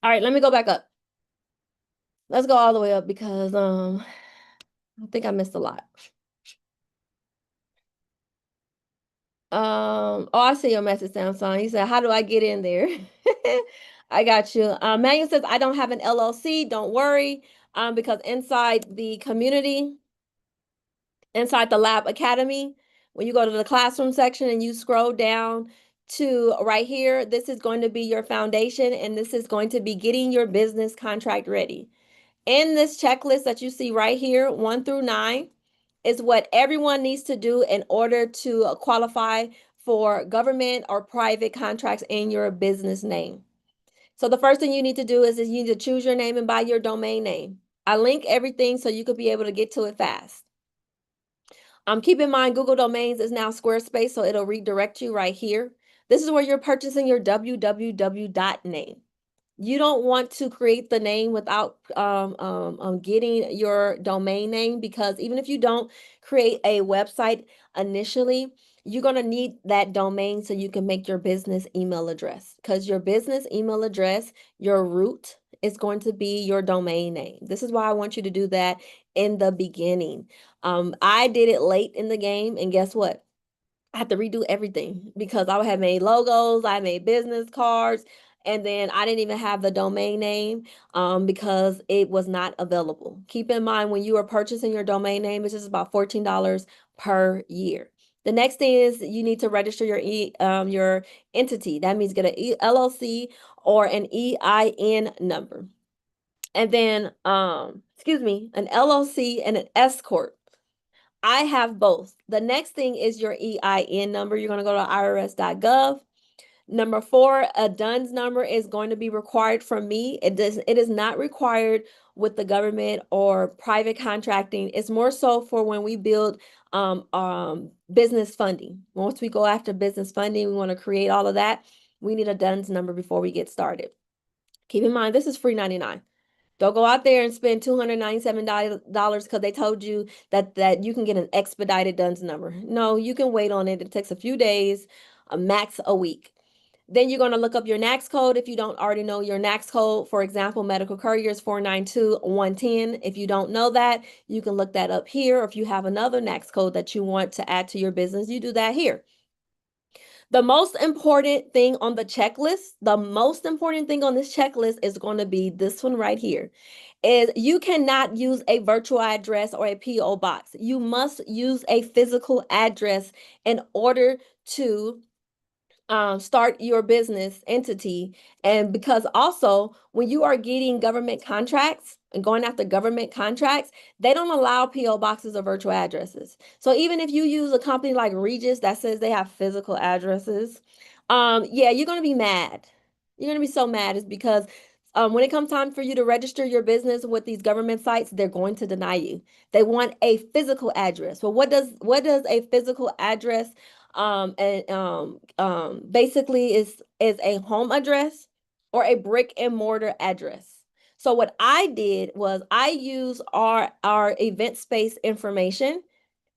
All right, let me go back up. Let's go all the way up because I think I missed a lot. Oh, I see your message, Samsung. He said, "How do I get in there?" I got you. Manuel says, "I don't have an LLC. Don't worry, because inside the community, inside the Lab Academy, when you go to the classroom section and you scroll down to right here, this is going to be your foundation, and this is going to be getting your business contract ready. In this checklist that you see right here, 1 through 9, is what everyone needs to do in order to qualify for government or private contracts in your business name. So the first thing you need to do is you need to choose your name and buy your domain name. I link everything so you could be able to get to it fast. Keep in mind, Google Domains is now Squarespace, so it'll redirect you right here. This is where you're purchasing your www name. You don't want to create the name without getting your domain name, because even if you don't create a website initially, you're going to need that domain so you can make your business email address, because your business email address, your root, is going to be your domain name. This is why I want you to do that in the beginning. I did it late in the game, and guess what? I had to redo everything because I had made logos, I made business cards, and then I didn't even have the domain name because it was not available. Keep in mind, when you are purchasing your domain name, it's just about $14 per year. The next thing is you need to register your entity. That means get an LLC or an EIN number. And then, excuse me, an LLC and an S corp. I have both. The next thing is your EIN number. You're going to go to irs.gov. Number 4, a DUNS number is going to be required from me. It is not required with the government or private contracting. It's more so for when we build business funding. Once we go after business funding, we want to create all of that. We need a DUNS number before we get started. Keep in mind, this is free 99. Don't go out there and spend $297 because they told you that you can get an expedited DUNS number. No, you can wait on it. It takes a few days, a max a week. Then you're going to look up your NAICS code if you don't already know your NAICS code. For example, Medical Courier is 492-110. If you don't know that, you can look that up here. Or if you have another NAICS code that you want to add to your business, you do that here. The most important thing on the checklist, the most important thing on this checklist is going to be this one right here. Is you cannot use a virtual address or a PO box. You must use a physical address in order to start your business entity. And because also when you are getting government contracts and going after government contracts, they don't allow PO boxes or virtual addresses. So even if you use a company like Regis that says they have physical addresses, yeah, you're going to be mad. You're going to be so mad, is because when it comes time for you to register your business with these government sites, they're going to deny you. They want a physical address. Well, what does a physical address basically is a home address or a brick and mortar address. So what I did was I used our event space information,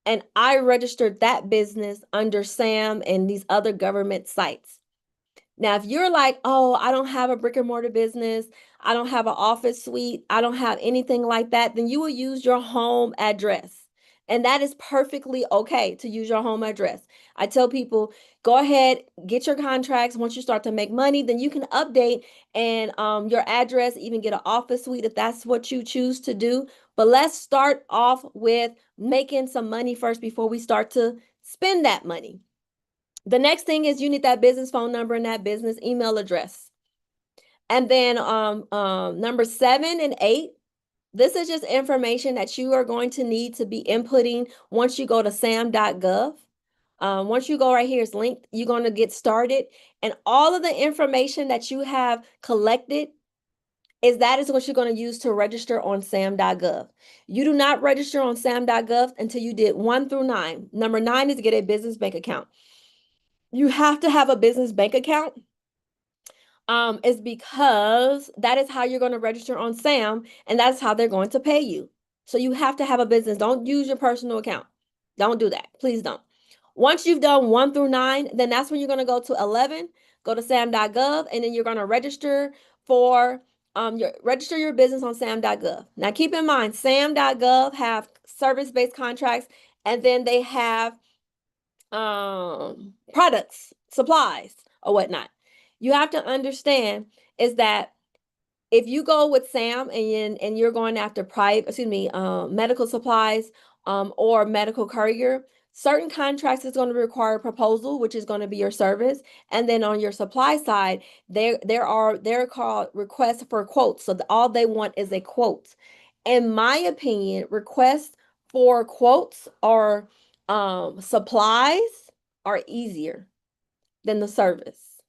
and I registered that business under SAM and these other government sites. Now, if you're like, oh, I don't have a brick and mortar business, I don't have an office suite, I don't have anything like that, then you will use your home address. And that is perfectly okay to use your home address. I tell people, go ahead, get your contracts. Once you start to make money, then you can update and your address, even get an office suite if that's what you choose to do. But let's start off with making some money first before we start to spend that money. The next thing is you need that business phone number and that business email address. And then number 7 and 8, this is just information that you are going to need to be inputting once you go to sam.gov. Once you go right here, it's linked, you're going to get started. And all of the information that you have collected is what you're going to use to register on sam.gov. You do not register on sam.gov until you did 1 through 9. Number 9 is to get a business bank account. You have to have a business bank account. Is because that is how you're going to register on SAM, and that's how they're going to pay you. So you have to have a business. Don't use your personal account. Don't do that. Please don't. Once you've done 1 through 9, then that's when you're going to go to 11, go to sam.gov, and then you're going to register for register your business on sam.gov. Now keep in mind, sam.gov have service-based contracts, and then they have products, supplies, or whatnot. You have to understand is that if you go with Sam and you're going after medical supplies or medical courier, certain contracts is going to require a proposal, which is going to be your service. And then on your supply side, they're called requests for quotes. So all they want is a quote. In my opinion, requests for quotes or supplies are easier than the service,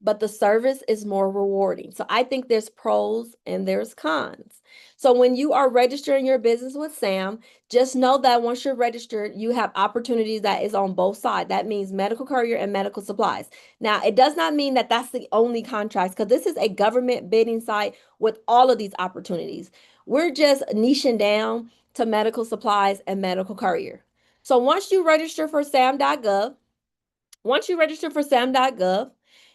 but the service is more rewarding. So I think there's pros and there's cons. So when you are registering your business with Sam, just know that once you're registered, you have opportunities that is on both sides. That means medical courier and medical supplies. Now, it does not mean that that's the only contracts because this is a government bidding site with all of these opportunities. We're just niching down to medical supplies and medical courier. So once you register for sam.gov,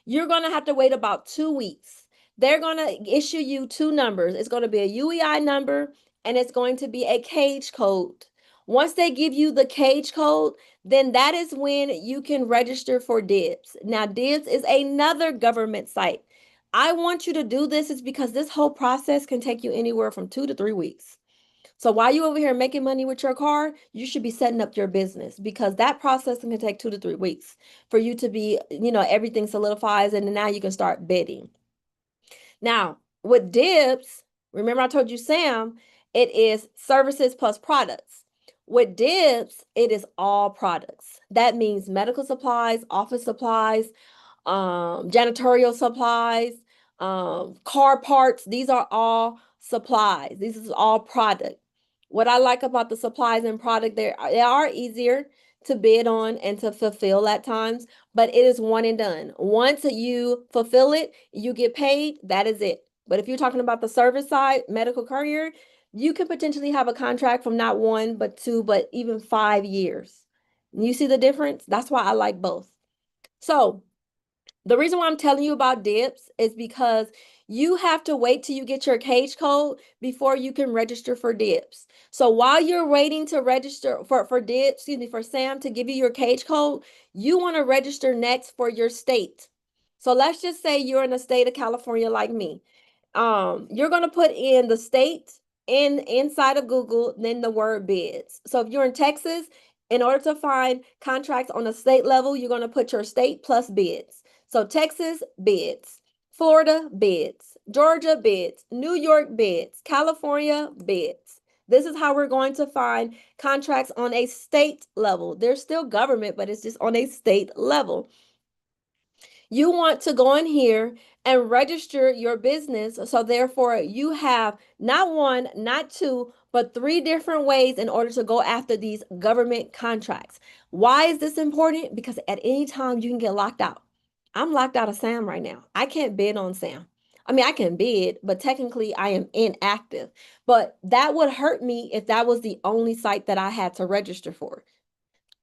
you're going to have to wait about 2 weeks. They're going to issue you two numbers. It's going to be a UEI number and it's going to be a cage code. Once they give you the cage code, then that is when you can register for DIBS. Now, DIBS is another government site. I want you to do this is because this whole process can take you anywhere from 2 to 3 weeks. So while you over here making money with your car, you should be setting up your business because that process can take 2 to 3 weeks for you to be, everything solidifies and then now you can start bidding. Now, with DIBS, remember I told you, Sam, it is services plus products. With DIBS, it is all products. That means medical supplies, office supplies, janitorial supplies, car parts. These are all supplies. This is all product. What I like about the supplies and product, they are easier to bid on and to fulfill at times, but it is one and done. Once you fulfill it, you get paid, that is it. But if you're talking about the service side, medical courier, you could potentially have a contract from not 1, but 2, but even 5 years. You see the difference? That's why I like both. So the reason why I'm telling you about DIBS is because you have to wait till you get your cage code before you can register for DIBS. So while you're waiting to register for DIBS, for Sam to give you your cage code, you want to register next for your state. So let's just say you're in the state of California like me. You're going to put in the state inside of Google, then the word bids. So if you're in Texas, in order to find contracts on a state level, you're going to put your state plus bids. So Texas bids, Florida bids, Georgia bids, New York bids, California bids. This is how we're going to find contracts on a state level. They're still government, but it's just on a state level. You want to go in here and register your business. So therefore you have not 1, not 2, but 3 different ways in order to go after these government contracts. Why is this important? Because at any time you can get locked out. I'm locked out of Sam right now. I can't bid on Sam. I mean, I can bid, but technically I am inactive. But that would hurt me if that was the only site that I had to register for.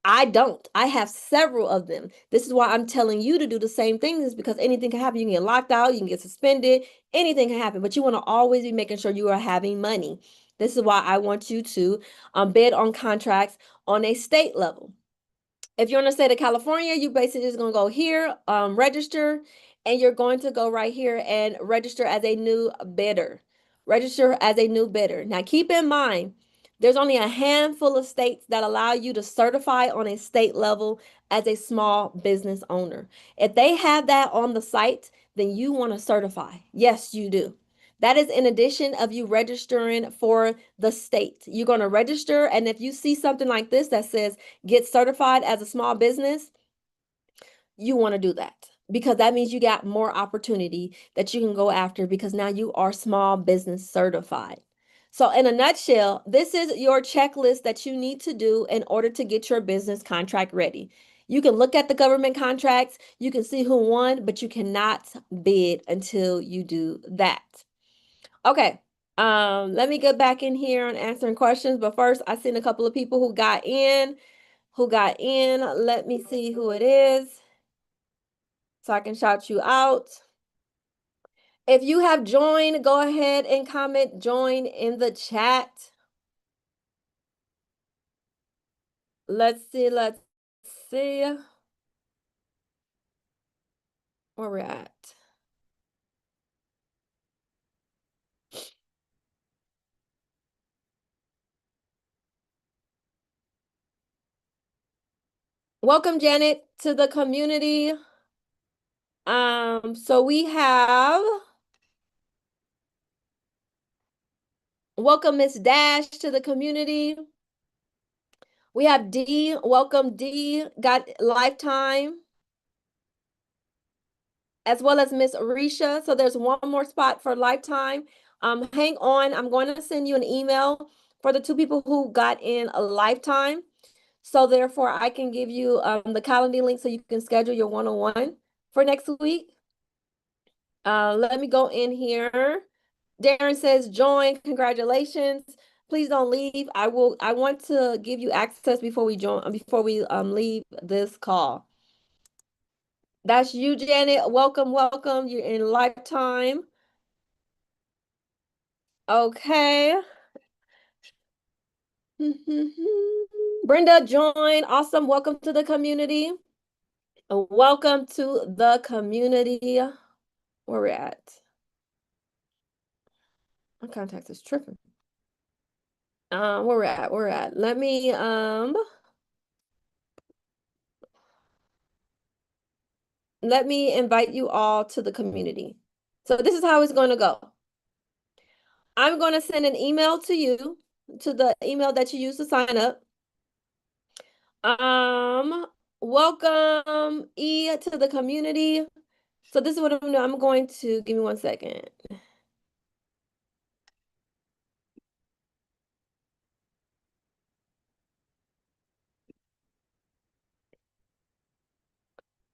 I don't. I have several of them. This is why I'm telling you to do the same thing, is because anything can happen. You can get locked out, you can get suspended, anything can happen, but you want to always be making sure you are having money. This is why I want you to bid on contracts on a state level. If you're in the state of California, you basically just going to go here, register, and you're going to go right here and register as a new bidder. Register as a new bidder. Now, keep in mind, there's only a handful of states that allow you to certify on a state level as a small business owner. If they have that on the site, then you want to certify. Yes, you do. That is in addition of you registering for the state. You're going to register, and if you see something like this that says get certified as a small business, you want to do that because that means you got more opportunity that you can go after because now you are small business certified. So in a nutshell, this is your checklist that you need to do in order to get your business contract ready. You can look at the government contracts, you can see who won, but you cannot bid until you do that. Okay. Let me get back in here on answering questions, but first I seen a couple of people who got in. Let me see who it is so I can shout you out. If you have joined, go ahead and comment join in the chat. Let's see. see where we're at. Welcome, Janet, to the community. So we have welcome Miss Dash to the community. We have D. Welcome, D. Got lifetime, as well as Miss Arisha. So there's one more spot for lifetime. Hang on. I'm going to send you an email for the two people who got in a lifetime. So therefore, I can give you the calendar link so you can schedule your one-on-one for next week. Let me go in here. Darren says, join. Congratulations. Please don't leave. I want to give you access before we leave this call. That's you, Janet. Welcome, welcome. You're in lifetime. Okay. Brenda, join. Awesome. Welcome to the community. Welcome to the community. Where we're at. My contacts is tripping. Where we're at. Let me invite you all to the community. So this is how it's going to go. I'm going to send an email to you, to the email that you used to sign up. Welcome E to the community. So this is what I'm doing. I'm going to give me 1 second.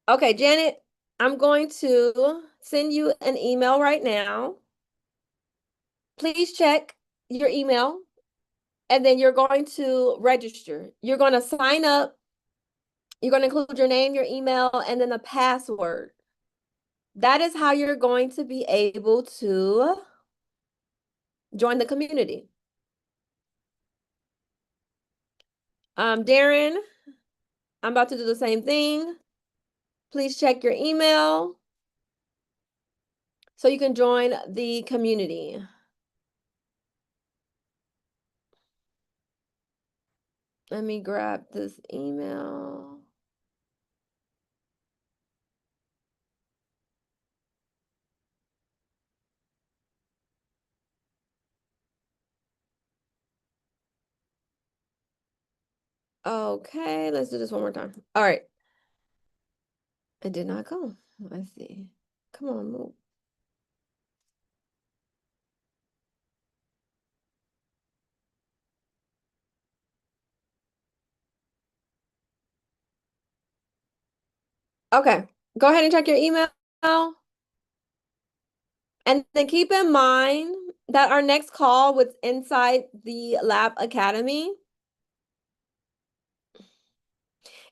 Okay, Janet, I'm going to send you an email right now. Please check your email, and then you're going to register. You're going to sign up. You're going to include your name, your email, and then a password. That is how you're going to be able to join the community. Darren, I'm about to do the same thing. Please check your email so you can join the community. Let me grab this email. Okay, let's do this one more time. All right. It did not go. Let's see. Come on, move. Okay, go ahead and check your email. And then keep in mind that our next call was inside the Lab Academy.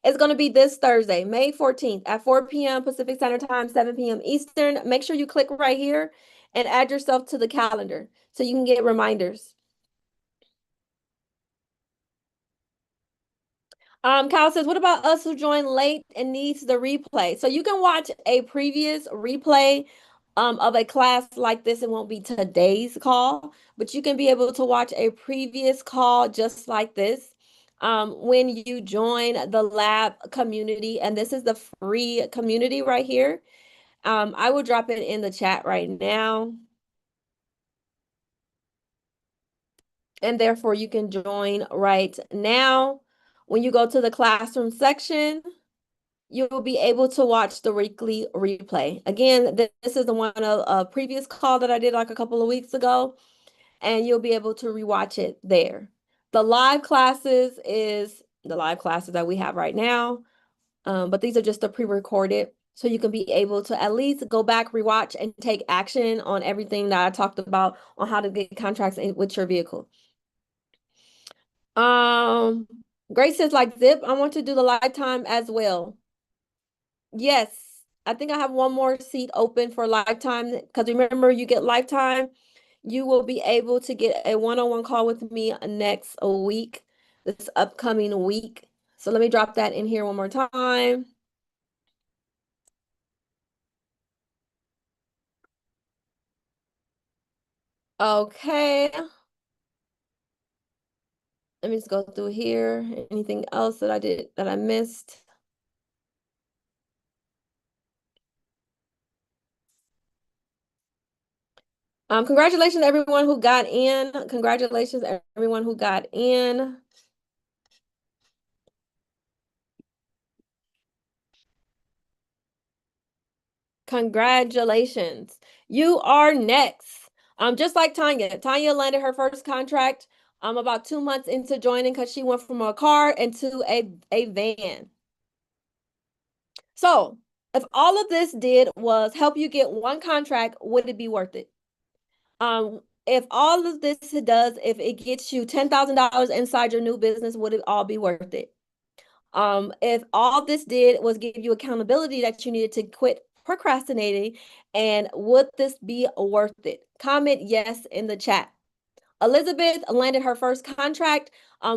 It's going to be this Thursday, May 14th at 4 p.m. Pacific Standard Time, 7 p.m. Eastern. Make sure you click right here and add yourself to the calendar so you can get reminders. Kyle says, what about us who joined late and needs the replay? So you can watch a previous replay of a class like this. It won't be today's call, but you can be able to watch a previous call just like this when you join the lab community. And this is the free community right here. I will drop it in the chat right now. And therefore, you can join right now. When you go to the classroom section, you'll be able to watch the weekly replay. Again, this is the one of a previous call that I did like a couple of weeks ago, and you'll be able to rewatch it there. The live classes is the live classes that we have right now, but these are just the pre-recorded, so you can be able to at least go back, rewatch, and take action on everything that I talked about on how to get contracts with your vehicle. Grace says like Zip, I want to do the lifetime as well. Yes, I think I have one more seat open for lifetime because remember, you get lifetime, you will be able to get a one-on-one call with me next week, this upcoming week. So let me drop that in here one more time. Okay. Let me just go through here. Anything else that I did that I missed? Congratulations everyone who got in. Congratulations everyone who got in. Congratulations. You are next. Just like Tanya. Tanya landed her first contract about 2 months into joining because she went from a car into a van. So if all of this did was help you get one contract, would it be worth it? If all of this does, if it gets you $10,000 inside your new business, would it all be worth it? If all this did was give you accountability that you needed to quit procrastinating, and would this be worth it? Comment yes in the chat. Elizabeth landed her first contract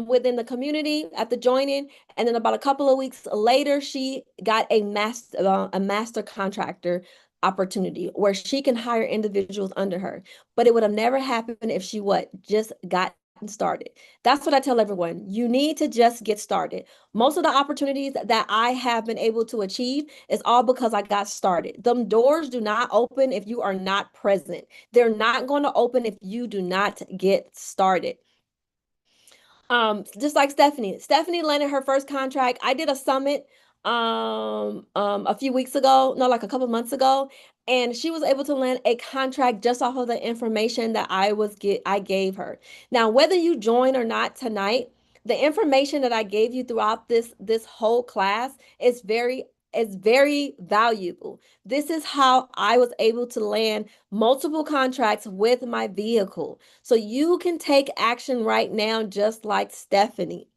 within the community at the joining, and then about a couple of weeks later, she got a master contractor opportunity where she can hire individuals under her. But it would have never happened if she what just got started. That's what I tell everyone. You need to just get started. Most of the opportunities that I have been able to achieve is all because I got started. Them doors do not open if you are not present. They're not going to open if you do not get started. Just like Stephanie. Stephanie landed her first contract. I did a summit a few weeks ago, no, like a couple months ago, and she was able to land a contract just off of the information that I gave her. Now, whether you join or not tonight, the information that I gave you throughout this whole class is very valuable. This is how I was able to land multiple contracts with my vehicle. So you can take action right now, just like Stephanie.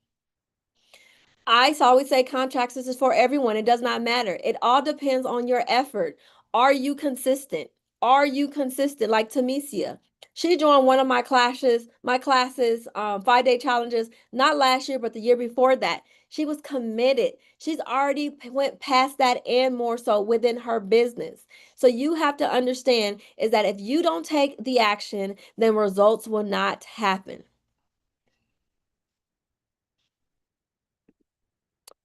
I always say contracts, this is for everyone. It does not matter. It all depends on your effort. Are you consistent? Are you consistent? Like Tamesia. She joined one of my classes, 5-day challenges, not last year, but the year before that. She was committed. She's already went past that and more so within her business. So you have to understand is that if you don't take the action, then results will not happen.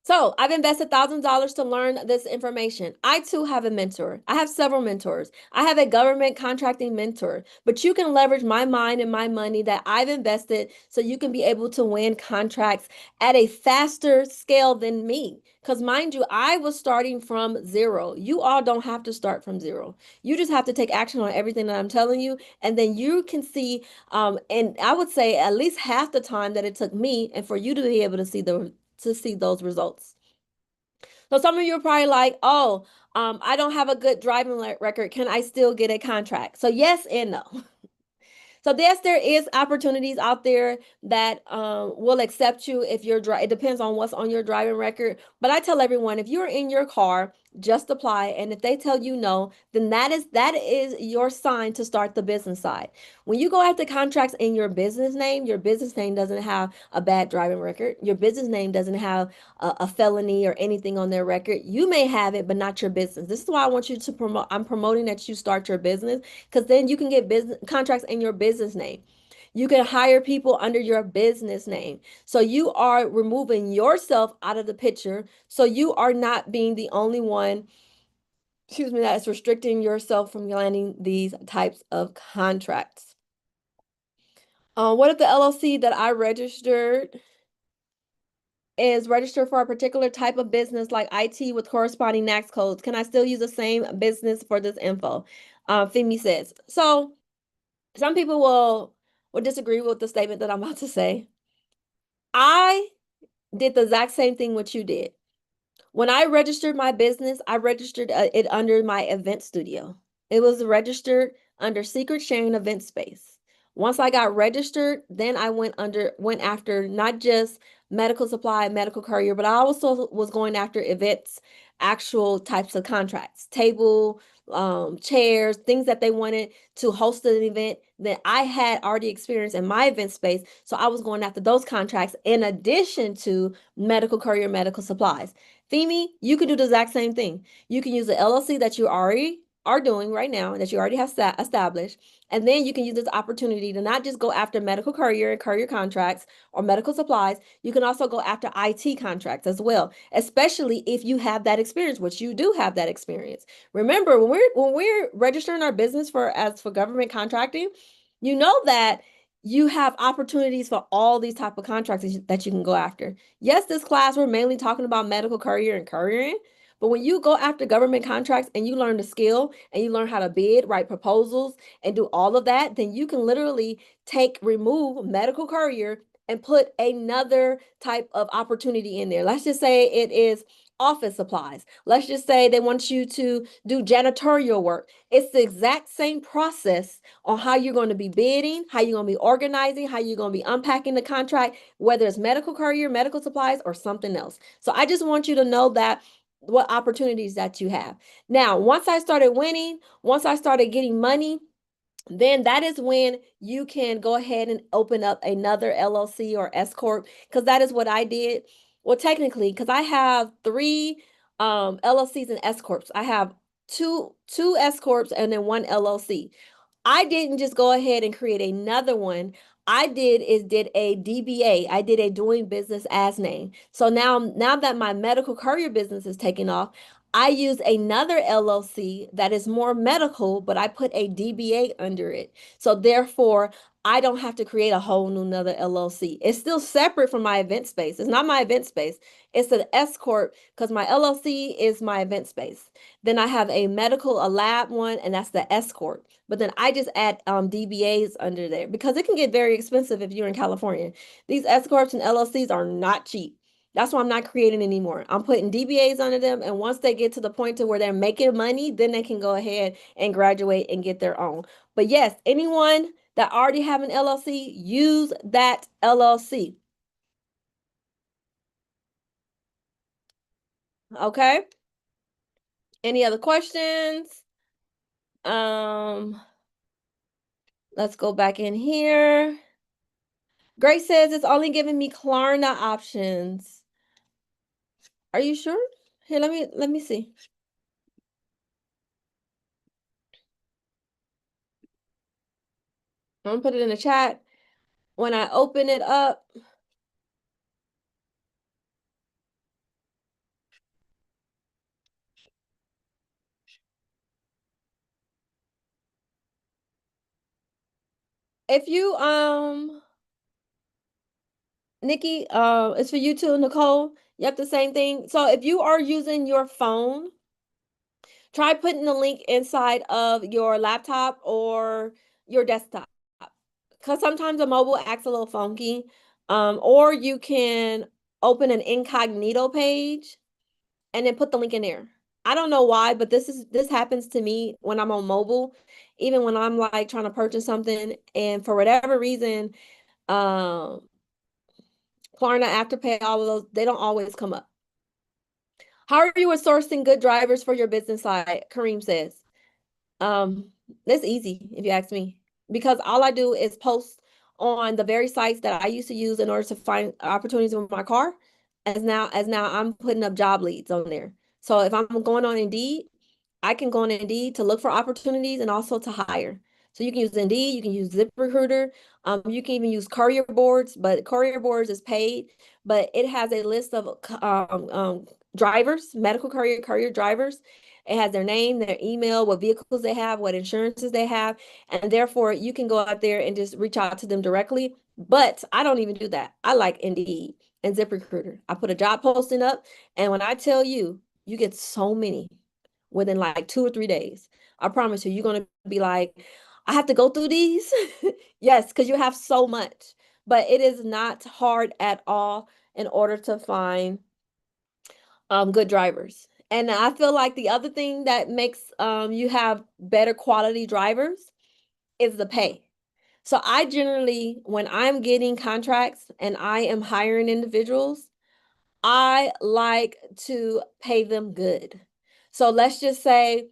So I've invested thousands of dollars to learn this information. I too have a mentor. I have several mentors. I have a government contracting mentor, but you can leverage my mind and my money that I've invested so you can be able to win contracts at a faster scale than me. Because mind you, I was starting from zero. You all don't have to start from zero. You just have to take action on everything that I'm telling you, and then you can see, and I would say at least half the time that it took me, and for you to be able to see those results. So some of you are probably like, oh, I don't have a good driving record. Can I still get a contract? So yes and no. So yes, there is opportunities out there that will accept you if you're it depends on what's on your driving record. But I tell everyone if you're in your car, just apply. And if they tell you no, then that is your sign to start the business side. When you go after contracts in your business name doesn't have a bad driving record. Your business name doesn't have a felony or anything on their record. You may have it, but not your business. This is why I want you to promote. I'm promoting that you start your business because then you can get business contracts in your business name. You can hire people under your business name. So you are removing yourself out of the picture. So you are not being the only one, excuse me, that is restricting yourself from landing these types of contracts. What if the LLC that I registered is registered for a particular type of business like IT with corresponding NAICS codes? Can I still use the same business for this info? Femi says. So some people will disagree with the statement that I'm about to say. I did the exact same thing what you did. When I registered my business, I registered it under my event studio. It was registered under Secret Sharing Event Space. Once I got registered, then I went after not just medical supply, medical courier, but I also was going after events, actual types of contracts, table, chairs, things that they wanted to host an event that I had already experienced in my event space. So I was going after those contracts in addition to medical courier, medical supplies. Femi, you could do the exact same thing. You can use the LLC that you already are doing right now and that you already have established. And then you can use this opportunity to not just go after medical courier and courier contracts or medical supplies. You can also go after IT contracts as well, especially if you have that experience, which you do have that experience. Remember, when we're registering our business for government contracting, you know that you have opportunities for all these type of contracts that you can go after. Yes, this class we're mainly talking about medical courier and couriering, but when you go after government contracts and you learn the skill and you learn how to bid, write proposals, and do all of that, then you can literally remove medical courier and put another type of opportunity in there. Let's just say it is office supplies. Let's just say they want you to do janitorial work. It's the exact same process on how you're going to be bidding, how you're going to be organizing, how you're going to be unpacking the contract, whether it's medical courier, medical supplies, or something else. So I just want you to know that what opportunities that you have. Now, once I started winning, once I started getting money, then that is when you can go ahead and open up another LLC or S corp, because that is what I did. Well, technically, because I have three LLCs and S corps. I have two S corps and then one LLC. I didn't just go ahead and create another one. I did a DBA. I did a doing business as name. So now that my medical courier business is taking off, I use another LLC that is more medical, but I put a DBA under it. So therefore, I don't have to create a whole new another LLC. It's still separate from my event space. It's not my event space. It's an S corp because my LLC is my event space. Then I have a medical, a lab one, and that's the S corp. But then I just add DBAs under there because it can get very expensive if you're in California. These S corps and LLCs are not cheap. That's why I'm not creating anymore. I'm putting DBAs under them, and once they get to the point to where they're making money, then they can go ahead and graduate and get their own. But yes, anyone that already have an LLC, use that LLC. Okay? Any other questions? Um, let's go back in here. Grace says it's only giving me Klarna options. Are you sure? Here, let me see. I'm gonna put it in the chat. When I open it up, if you Nikki, it's for you too, Nicole. You have the same thing. So if you are using your phone, try putting the link inside of your laptop or your desktop. Because sometimes a mobile acts a little funky. Or you can open an incognito page and then put the link in there. I don't know why, but this happens to me when I'm on mobile, even when I'm like trying to purchase something, and for whatever reason, um, Klarna, Afterpay, all of those, they don't always come up. How are you with sourcing good drivers for your business side? Kareem says. That's easy if you ask me, because all I do is post on the very sites that I used to use in order to find opportunities with my car. As now I'm putting up job leads on there. So if I'm going on Indeed, I can go on Indeed to look for opportunities and also to hire. So you can use Indeed, you can use ZipRecruiter, you can even use Courier Boards, but Courier Boards is paid, but it has a list of drivers, medical courier drivers. It has their name, their email, what vehicles they have, what insurances they have, and therefore you can go out there and just reach out to them directly. But I don't even do that. I like Indeed and ZipRecruiter. I put a job posting up, and when I tell you, you get so many within like 2 or 3 days. I promise you, you're gonna be like, I have to go through these. Yes, because you have so much, but it is not hard at all in order to find good drivers. And I feel like the other thing that makes you have better quality drivers is the pay. So I generally, when I'm getting contracts and I am hiring individuals, I like to pay them good. So let's just say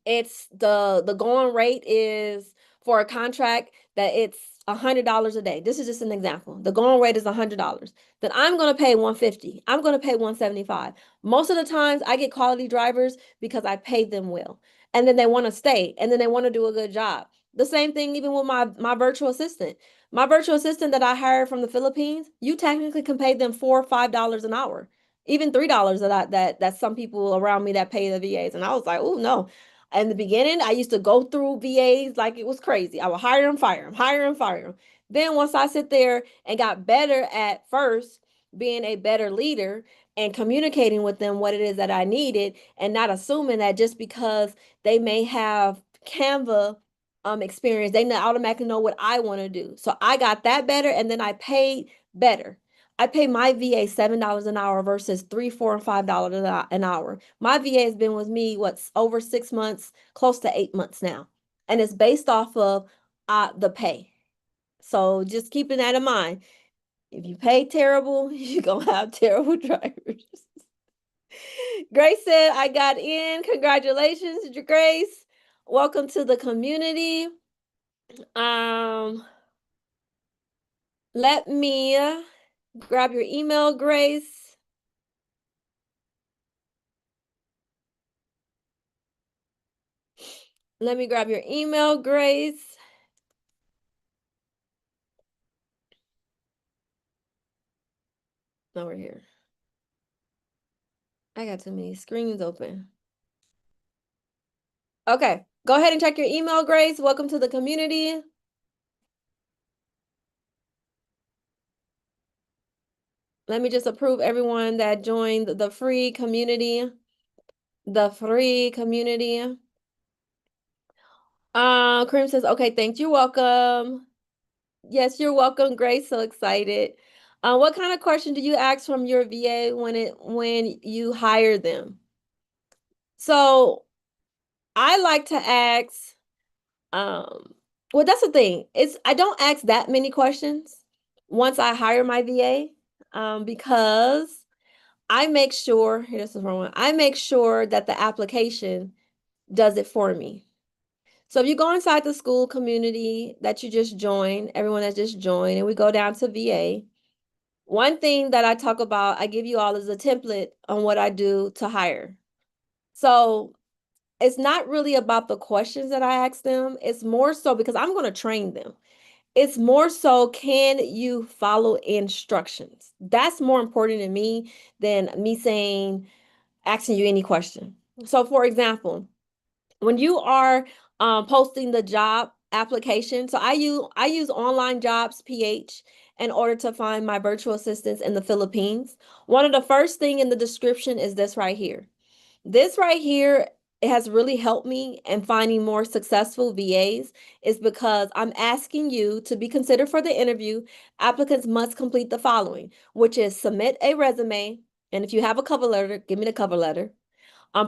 It's the going rate is for a contract that it's $100 a day. This is just an example. The going rate is $100. Then I'm gonna pay 150. I'm gonna pay 175. Most of the times I get quality drivers because I paid them well. And then they want to stay and then they want to do a good job. The same thing even with my virtual assistant. My virtual assistant that I hired from the Philippines, you technically can pay them $4 or $5 an hour. Even $3 that some people around me that pay the VAs. And I was like, oh no. In the beginning, I used to go through VAs like it was crazy. I would hire them, fire them, hire them, fire them. Then once I sit there and got better at first being a better leader and communicating with them what it is that I needed and not assuming that just because they may have Canva experience, they automatically know what I want to do. So I got that better and then I paid better. I pay my VA $7 an hour versus $3, $4, and $5 an hour. My VA has been with me what's over 6 months, close to 8 months now, and it's based off of the pay. So just keeping that in mind. If you pay terrible, you're gonna have terrible drivers. Grace said, "I got in. Congratulations, Grace. Welcome to the community." Um, let me grab your email, Grace. Let me grab your email, Grace. Over here. I got too many screens open. Okay, go ahead and check your email, Grace. Welcome to the community. Let me just approve everyone that joined the free community. The free community. Kareem says, okay, thanks. You're welcome. Yes, you're welcome, Grace. So excited. What kind of question do you ask from your VA when you hire them? So I like to ask, well, that's the thing. I don't ask that many questions once I hire my VA, because I make sure, here's the wrong one. I make sure that the application does it for me. So if you go inside the school community that you just joined, everyone that just joined, and we go down to VA, one thing that I talk about, I give you all is a template on what I do to hire. So it's not really about the questions that I ask them. It's more so because I'm going to train them. It's more so, can you follow instructions? That's more important to me than me saying, asking you any question. So for example, when you are posting the job application, so I use Online Jobs PH in order to find my virtual assistants in the Philippines. One of the first thing in the description is this right here. This right here, it has really helped me in finding more successful VAs, is because I'm asking you to be considered for the interview. Applicants must complete the following, which is submit a resume. And if you have a cover letter, give me the cover letter.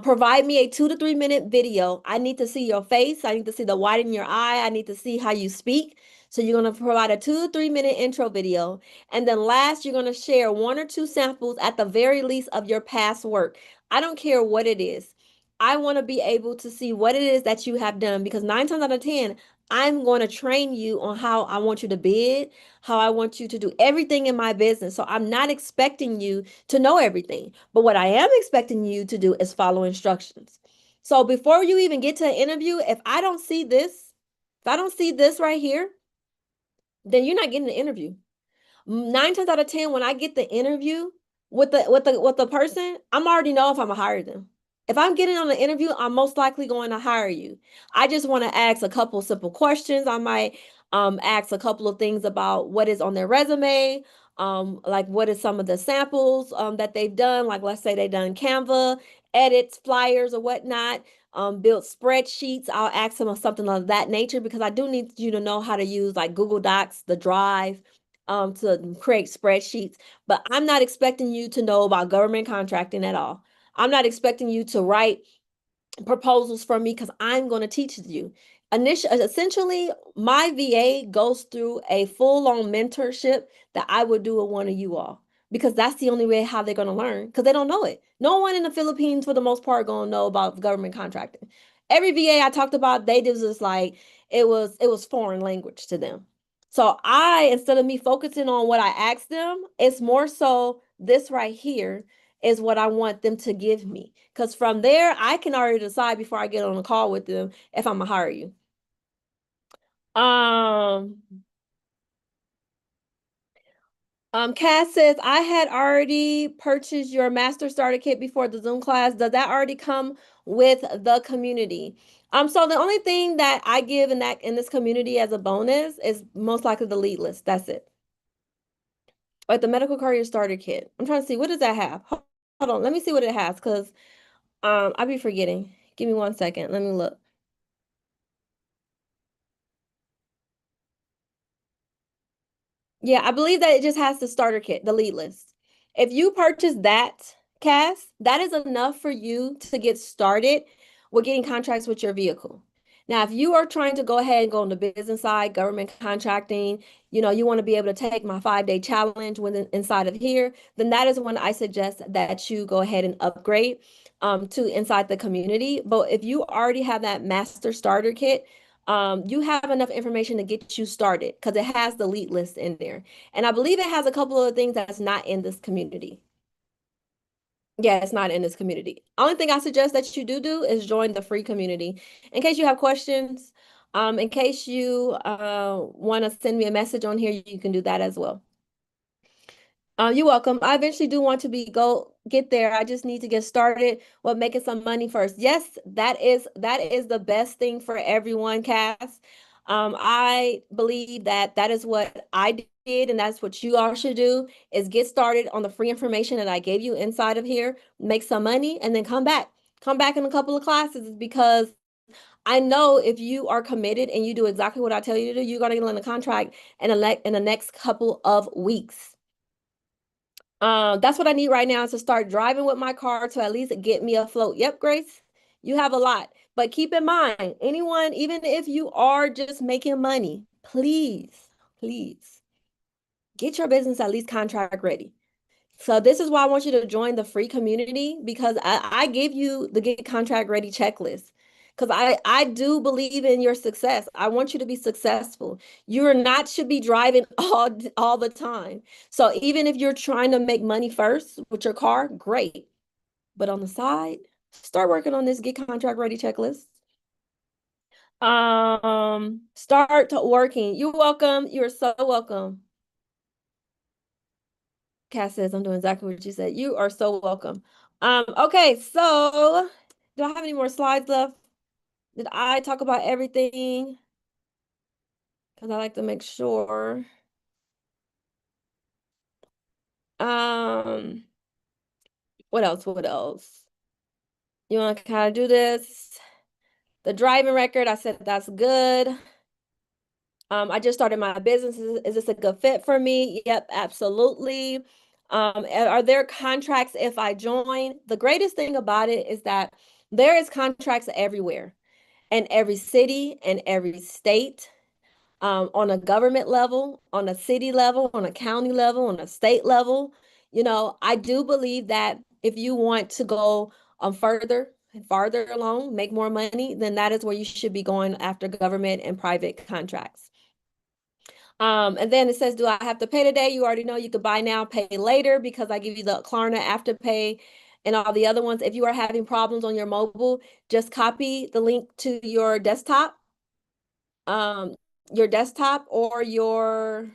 Provide me a 2 to 3 minute video. I need to see your face. I need to see the white in your eye. I need to see how you speak. So you're going to provide a 2 to 3 minute intro video. And then last, you're going to share 1 or 2 samples at the very least of your past work. I don't care what it is. I want to be able to see what it is that you have done, because 9 times out of 10, I'm going to train you on how I want you to bid, how I want you to do everything in my business. So I'm not expecting you to know everything. But what I am expecting you to do is follow instructions. So before you even get to an interview, if I don't see this, if I don't see this right here, then you're not getting the interview. 9 times out of 10, when I get the interview with the person, I'm already know if I'm gonna hire them. If I'm getting on the interview, I'm most likely going to hire you. I just want to ask a couple simple questions. I might ask a couple of things about what is on their resume, like what is some of the samples that they've done. Like let's say they've done Canva, edits, flyers, or whatnot. Built spreadsheets. I'll ask them something of that nature, because I do need you to know how to use like Google Docs, the Drive, to create spreadsheets. But I'm not expecting you to know about government contracting at all. I'm not expecting you to write proposals for me, because I'm going to teach you. Essentially, my VA goes through a full-on mentorship that I would do with one of you all, because that's the only way how they're going to learn, because they don't know it. No one in the Philippines, for the most part, going to know about government contracting. Every VA I talked about, they was just like it was foreign language to them. So I, instead of me focusing on what I asked them, it's more so this right here is what I want them to give me. Because from there, I can already decide before I get on a call with them if I'm gonna hire you. Um, Cass says, I had already purchased your master starter kit before the Zoom class. Does that already come with the community? So the only thing that I give in this community as a bonus is most likely the lead list. That's it. Like the medical courier starter kit. I'm trying to see what does that have? Hold on, let me see what it has because I be forgetting. Give me 1 second. Let me look. Yeah, I believe that it just has the starter kit, the lead list. If you purchase that, Cass, that is enough for you to get started with getting contracts with your vehicle. Now, if you are trying to go ahead and go on the business side, government contracting, you want to be able to take my 5-day challenge within inside of here, then that is when I suggest that you go ahead and upgrade to inside the community. But if you already have that master starter kit, you have enough information to get you started because it has the lead list in there. And I believe it has a couple of things that's not in this community. Yeah, it's not in this community. Only thing I suggest that you do is join the free community. In case you have questions, in case you want to send me a message on here, you can do that as well. You're welcome. I eventually do want to go get there. I just need to get started with making some money first. Yes, that is the best thing for everyone, Cass. I believe that that is what I did, and that's what you all should do is get started on the free information that I gave you inside of here, make some money, and then come back. Come back in a couple of classes because I know if you are committed and you do exactly what I tell you to do, you're gonna get on the contract in the next couple of weeks. That's what I need right now is to start driving with my car to at least get me afloat. Yep, Grace, you have a lot. But keep in mind, anyone, even if you are just making money, please get your business at least contract ready. So this is why I want you to join the free community because I give you the get contract ready checklist. Because I do believe in your success. I want you to be successful. You're not should be driving all the time. So even if you're trying to make money first with your car, great. But on the side, start working on this get contract ready checklist. Start working. You're welcome. You're so welcome. Cass says, I'm doing exactly what you said. You are so welcome. Okay, so do I have any more slides left? Did I talk about everything? Because I like to make sure. Um, what else? What else? You want to kind of do this? The driving record, I said that's good. I just started my business. Is this a good fit for me? Yep, absolutely. Are there contracts if I join? The greatest thing about it is that there is contracts everywhere in every city and every state, on a government level, on a city level, on a county level, on a state level. I do believe that if you want to go further and farther along, make more money, then that is where you should be going after government and private contracts. And then it says, do I have to pay today? You already know you could buy now, pay later because I give you the Klarna Afterpay and all the other ones. If you are having problems on your mobile, just copy the link to um, your desktop or your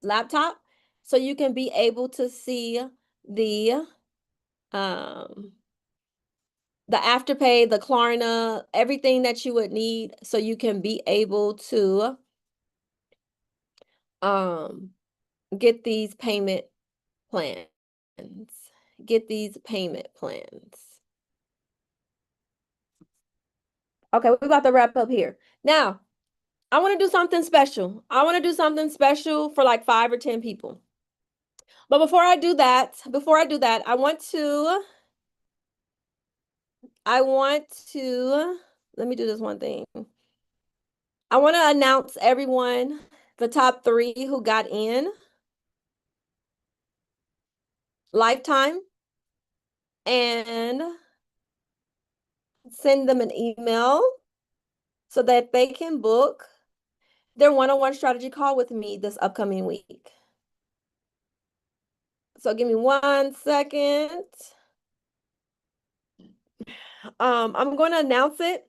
laptop so you can be able to see the um the Afterpay, the Klarna, everything that you would need so you can be able to um get these payment plans. Get these payment plans. Okay, we're about to wrap up here. Now, I want to do something special. I want to do something special for like 5 or 10 people. But before I do that, I want to let me do this one thing. I want to announce everyone, the top 3 who got in lifetime and send them an email so that they can book their one-on-one strategy call with me this upcoming week. So give me 1 second. I'm going to announce it.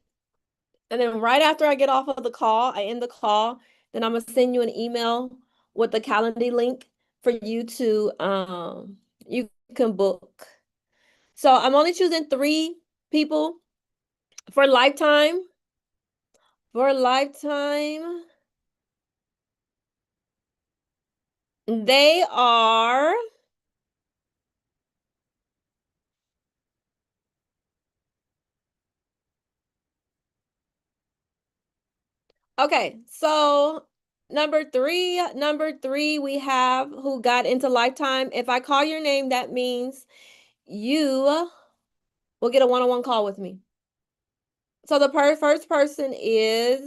And then right after I get off of the call, I end the call, then I'm going to send you an email with the calendar link for you to, you can book. So I'm only choosing 3 people for lifetime. For lifetime, they are, okay, so number three, we have who got into lifetime. If I call your name, that means you will get a one-on-one call with me. So the first person is,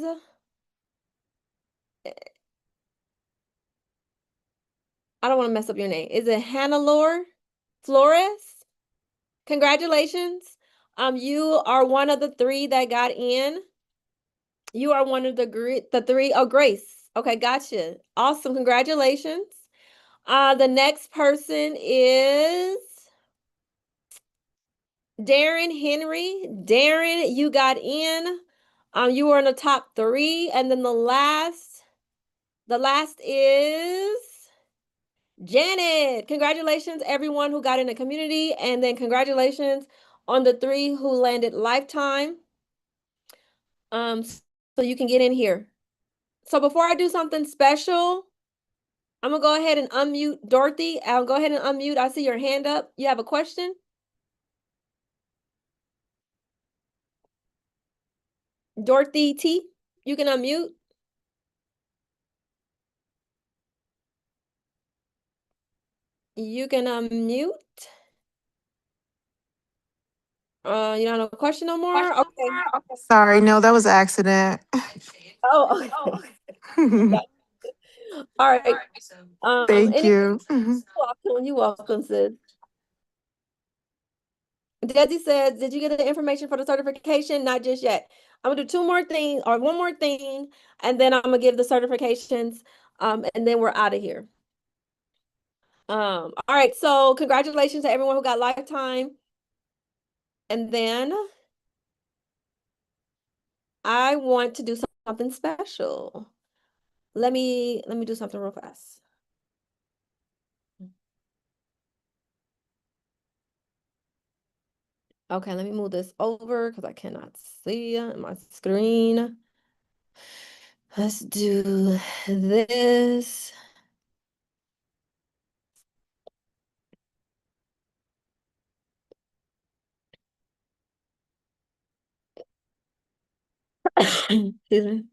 I don't want to mess up your name. Is it Hannah Flores? Congratulations. You are one of the 3 that got in. You are one of the 3. Oh, Grace. Okay, gotcha. Awesome. Congratulations. The next person is Darren Henry. Darren, you got in. You were in the top 3, and then the last is Janet. Congratulations, everyone who got in the community, and then congratulations on the 3 who landed lifetime. So you can get in here. So before I do something special, I'm gonna go ahead and unmute Dorothy. I'll go ahead and unmute. I see your hand up. You have a question? Dorothy T, you can unmute. You can unmute. You don't have a question no more? Okay. Sorry, no, that was an accident. Oh, okay. All right. Thank Any you. you're welcome, sis. Desi says, did you get the information for the certification? Not just yet. I'm gonna do 2 more things or 1 more thing, and then I'm gonna give the certifications, and then we're out of here. All right, so congratulations to everyone who got lifetime. And then I want to do something special. Let me do something real fast. Okay, let me move this over because I cannot see my screen. Let's do this. Excuse me.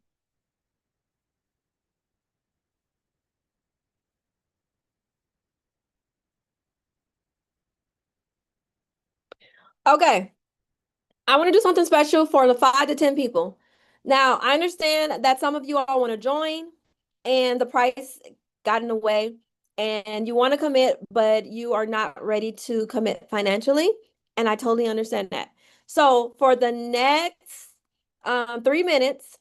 Okay. I want to do something special for the 5 to 10 people. Now, I understand that some of you all want to join and the price got in the way and you want to commit, but you are not ready to commit financially. And I totally understand that. So for the next 3 minutes,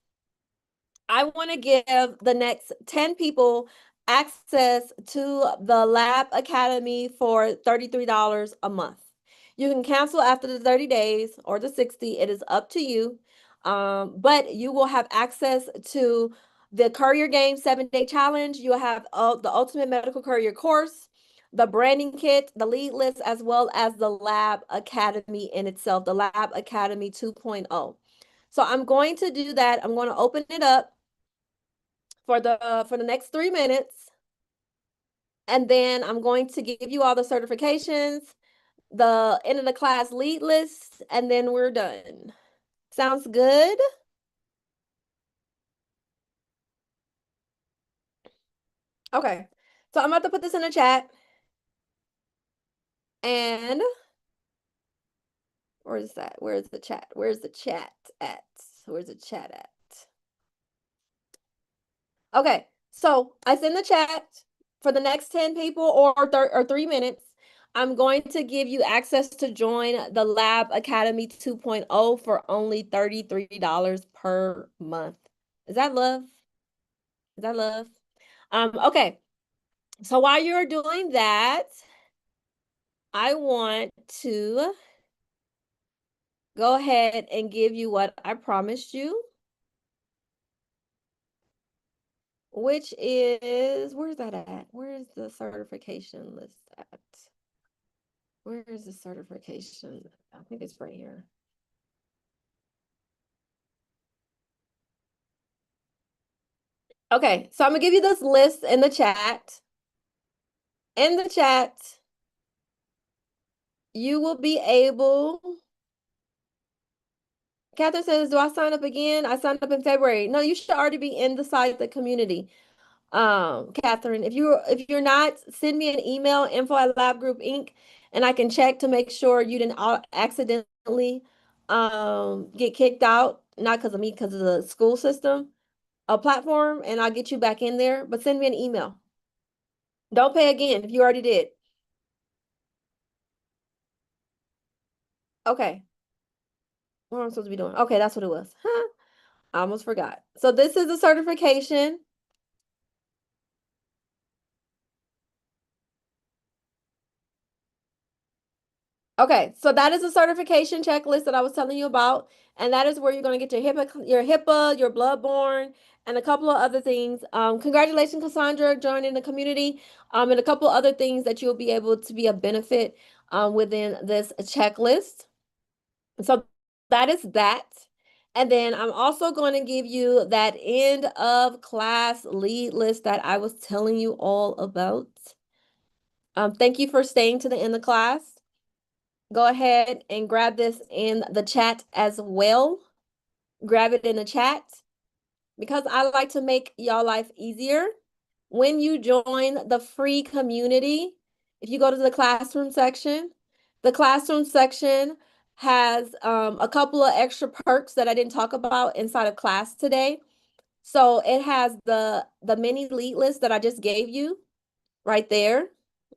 I want to give the next 10 people access to the Lab Academy for $33 a month. You can cancel after the 30 days or the 60. It is up to you. But you will have access to the Courier Game 7-day challenge. You'll have the Ultimate Medical Courier course, the branding kit, the lead list, as well as the Lab Academy in itself, the Lab Academy 2.0. So I'm going to do that. I'm going to open it up for the next 3 minutes. And then I'm going to give you all the certifications, the end of the class lead list, and then we're done. Sounds good? Okay. So I'm about to put this in the chat. And where's that? Where's the chat? Where's the chat at? Where's the chat at? Okay. So I send the chat for the next 10 people or 3 minutes. I'm going to give you access to join the Lab Academy 2.0 for only $33 per month. Is that love? Is that love? Okay. So while you're doing that, I want to go ahead and give you what I promised you, which is, where's that at? Where's the certification list at? Where is the certification? I think it's right here. Okay, so I'm gonna give you this list in the chat. In the chat, you will be able. Catherine says, "Do I sign up again? I signed up in February." No, you should already be in the site, the community. Catherine, if you're not, send me an email, info@labgroup inc, and I can check to make sure you didn't accidentally get kicked out, not because of me, because of the school system, a platform, and I'll get you back in there. But send me an email. Don't pay again if you already did. Okay. What am I supposed to be doing? Okay, that's what it was. Huh? I almost forgot. So this is a certification. Okay, so that is a certification checklist that I was telling you about, and that is where you're going to get your HIPAA, your bloodborne, and a couple of other things. Congratulations, Cassandra, joining the community, and a couple of other things that you'll be able to be a benefit within this checklist. So that is that. And then I'm also going to give you that end of class lead list that I was telling you all about. Thank you for staying to the end of class. Go ahead and grab this in the chat as well. Grab it in the chat because I like to make y'all life easier. When you join the free community, if you go to the classroom section has a couple of extra perks that I didn't talk about inside of class today. So it has the mini lead list that I just gave you right there,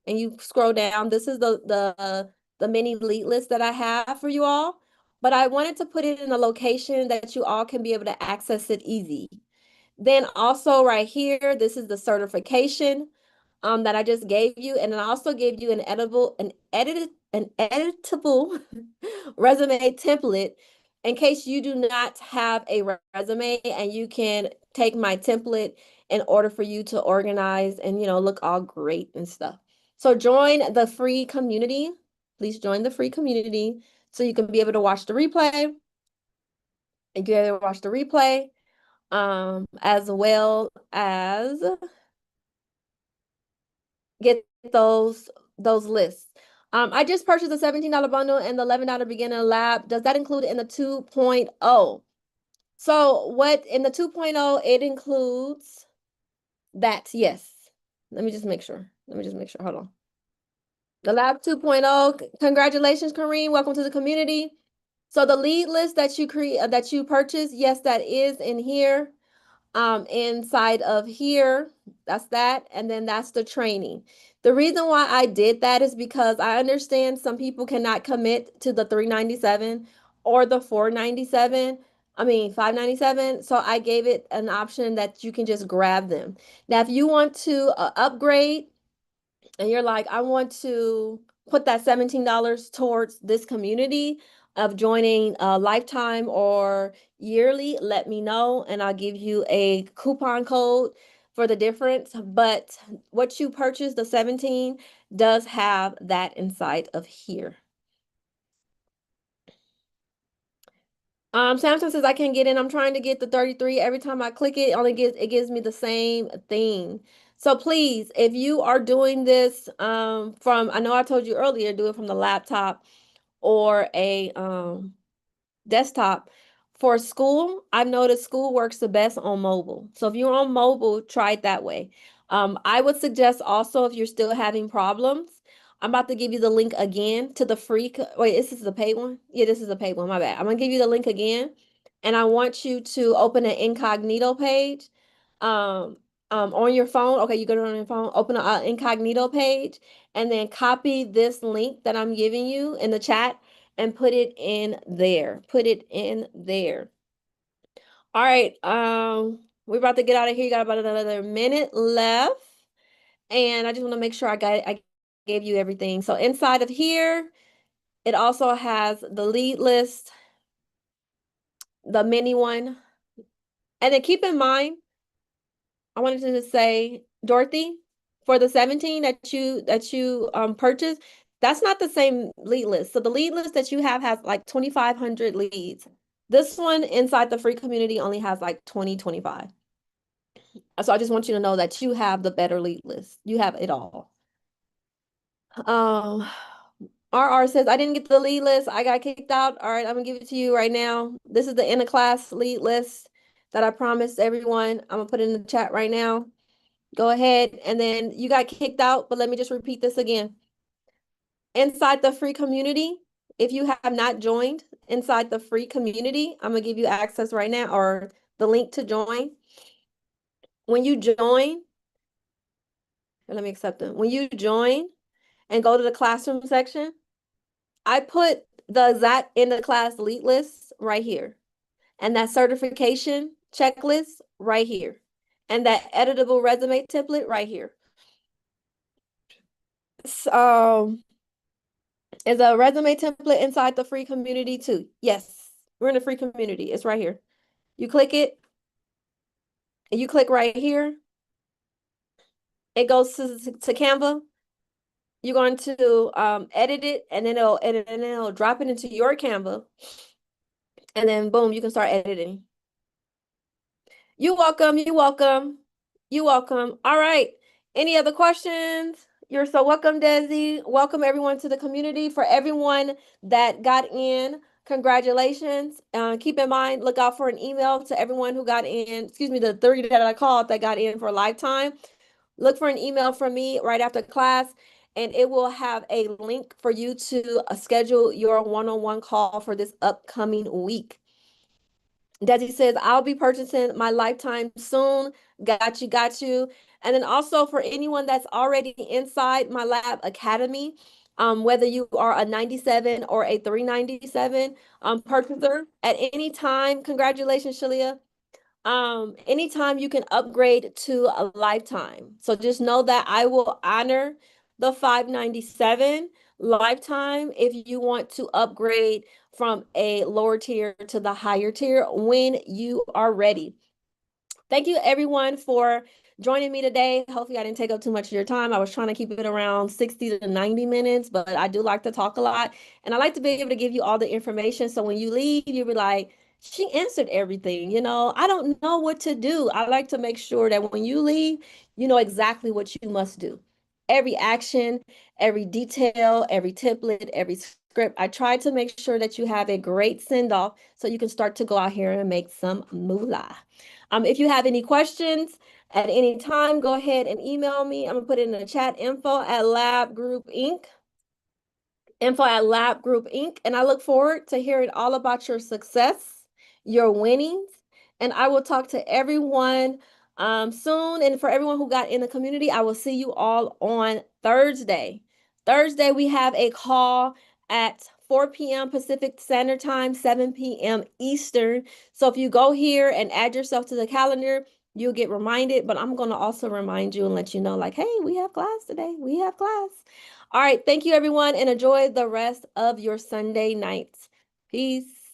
and you scroll down. This is the mini lead list that I have for you all, but I wanted to put it in a location that you all can be able to access it easy. Then also right here, this is the certification that I just gave you, and then I also gave you an editable resume template in case you do not have a resume, and you can take my template in order for you to organize and look all great and stuff. So join the free community. Please join the free community so you can be able to watch the replay. And you can watch the replay as well as get those lists. I just purchased a $17 bundle and the $11 beginner lab. Does that include in the 2.0? So what in the 2.0, it includes that, yes. Let me just make sure. Hold on. The lab 2.0, congratulations, Kareem. Welcome to the community. So the lead list that you purchase, yes, that is in here. Inside of here, that's that, and then that's the training. The reason why I did that is because I understand some people cannot commit to the $397 or the $597. So I gave it an option that you can just grab them. Now, if you want to upgrade and you're like, I want to put that $17 towards this community of joining lifetime or yearly, let me know and I'll give you a coupon code for the difference. But what you purchase, the 17, does have that inside of here. Samsung says I can't get in. I'm trying to get the 33. Every time I click it, it gives me the same thing. So please, if you are doing this I know I told you earlier, do it from the laptop or a desktop. For school, I've noticed school works the best on mobile. So if you're on mobile, try it that way. I would suggest also if you're still having problems, I'm about to give you the link again to the free. Wait, this is the paid one? Yeah, this is the paid one. My bad. I'm gonna give you the link again, and I want you to open an incognito page. Um, on your phone. Okay, you go on your phone, open an incognito page, and then copy this link that I'm giving you in the chat and put it in there. Put it in there. All right, we're about to get out of here. You got about another minute left. And I just want to make sure I gave you everything. So inside of here, it also has the lead list, the mini one. And then keep in mind, I wanted to just say, Dorothy, for the 17 that you purchased, that's not the same lead list. So the lead list that you have has like 2,500 leads. This one inside the free community only has like 25. So I just want you to know that you have the better lead list. You have it all. Um, RR says, I didn't get the lead list. I got kicked out. All right, I'm gonna give it to you right now. This is the in the class lead list that I promised everyone. I'm gonna put it in the chat right now. Go ahead. And then you got kicked out, but let me just repeat this again. Inside the free community, if you have not joined inside the free community, I'm gonna give you access right now or the link to join. When you join, let me accept them. When you join and go to the classroom section, I put the exact in the class lead list right here, and that certification checklist right here, and that editable resume template right here. So, is a resume template inside the free community too? Yes, we're in the free community. It's right here. You click it, and you click right here. It goes to Canva. You're going to edit it, and then it'll drop it into your Canva, and then boom, you can start editing. You're welcome. You're welcome. You're welcome. All right. Any other questions? You're so welcome, Desi. Welcome everyone to the community. For everyone that got in, congratulations. Keep in mind, look out for an email to everyone who got in, excuse me, the 30 that I called that got in for a lifetime. Look for an email from me right after class, and it will have a link for you to schedule your one-on-one call for this upcoming week. Desi says, I'll be purchasing my lifetime soon. Got you, got you. And then also for anyone that's already inside my lab academy, whether you are a 97 or a 397 purchaser at any time, congratulations, Shalia. Anytime you can upgrade to a lifetime. So just know that I will honor the 597 lifetime if you want to upgrade from a lower tier to the higher tier when you are ready. Thank you everyone for joining me today. Hopefully I didn't take up too much of your time. I was trying to keep it around 60 to 90 minutes, but I do like to talk a lot. And I like to be able to give you all the information. So when you leave, you'll be like, she answered everything. I don't know what to do. I like to make sure that when you leave, you know exactly what you must do. Every action, every detail, every template, every script. I try to make sure that you have a great send off so you can start to go out here and make some moolah. If you have any questions at any time, go ahead and email me. I'm gonna put it in the chat, info@Lab Group Inc. And I look forward to hearing all about your success, your winnings, and I will talk to everyone soon. And for everyone who got in the community, I will see you all on Thursday. Thursday, we have a call at 4 p.m. Pacific Standard Time, 7 p.m. Eastern. So if you go here and add yourself to the calendar, you'll get reminded, but I'm going to also remind you and let you know, like, hey, we have class today. We have class. All right. Thank you, everyone, and enjoy the rest of your Sunday night. Peace.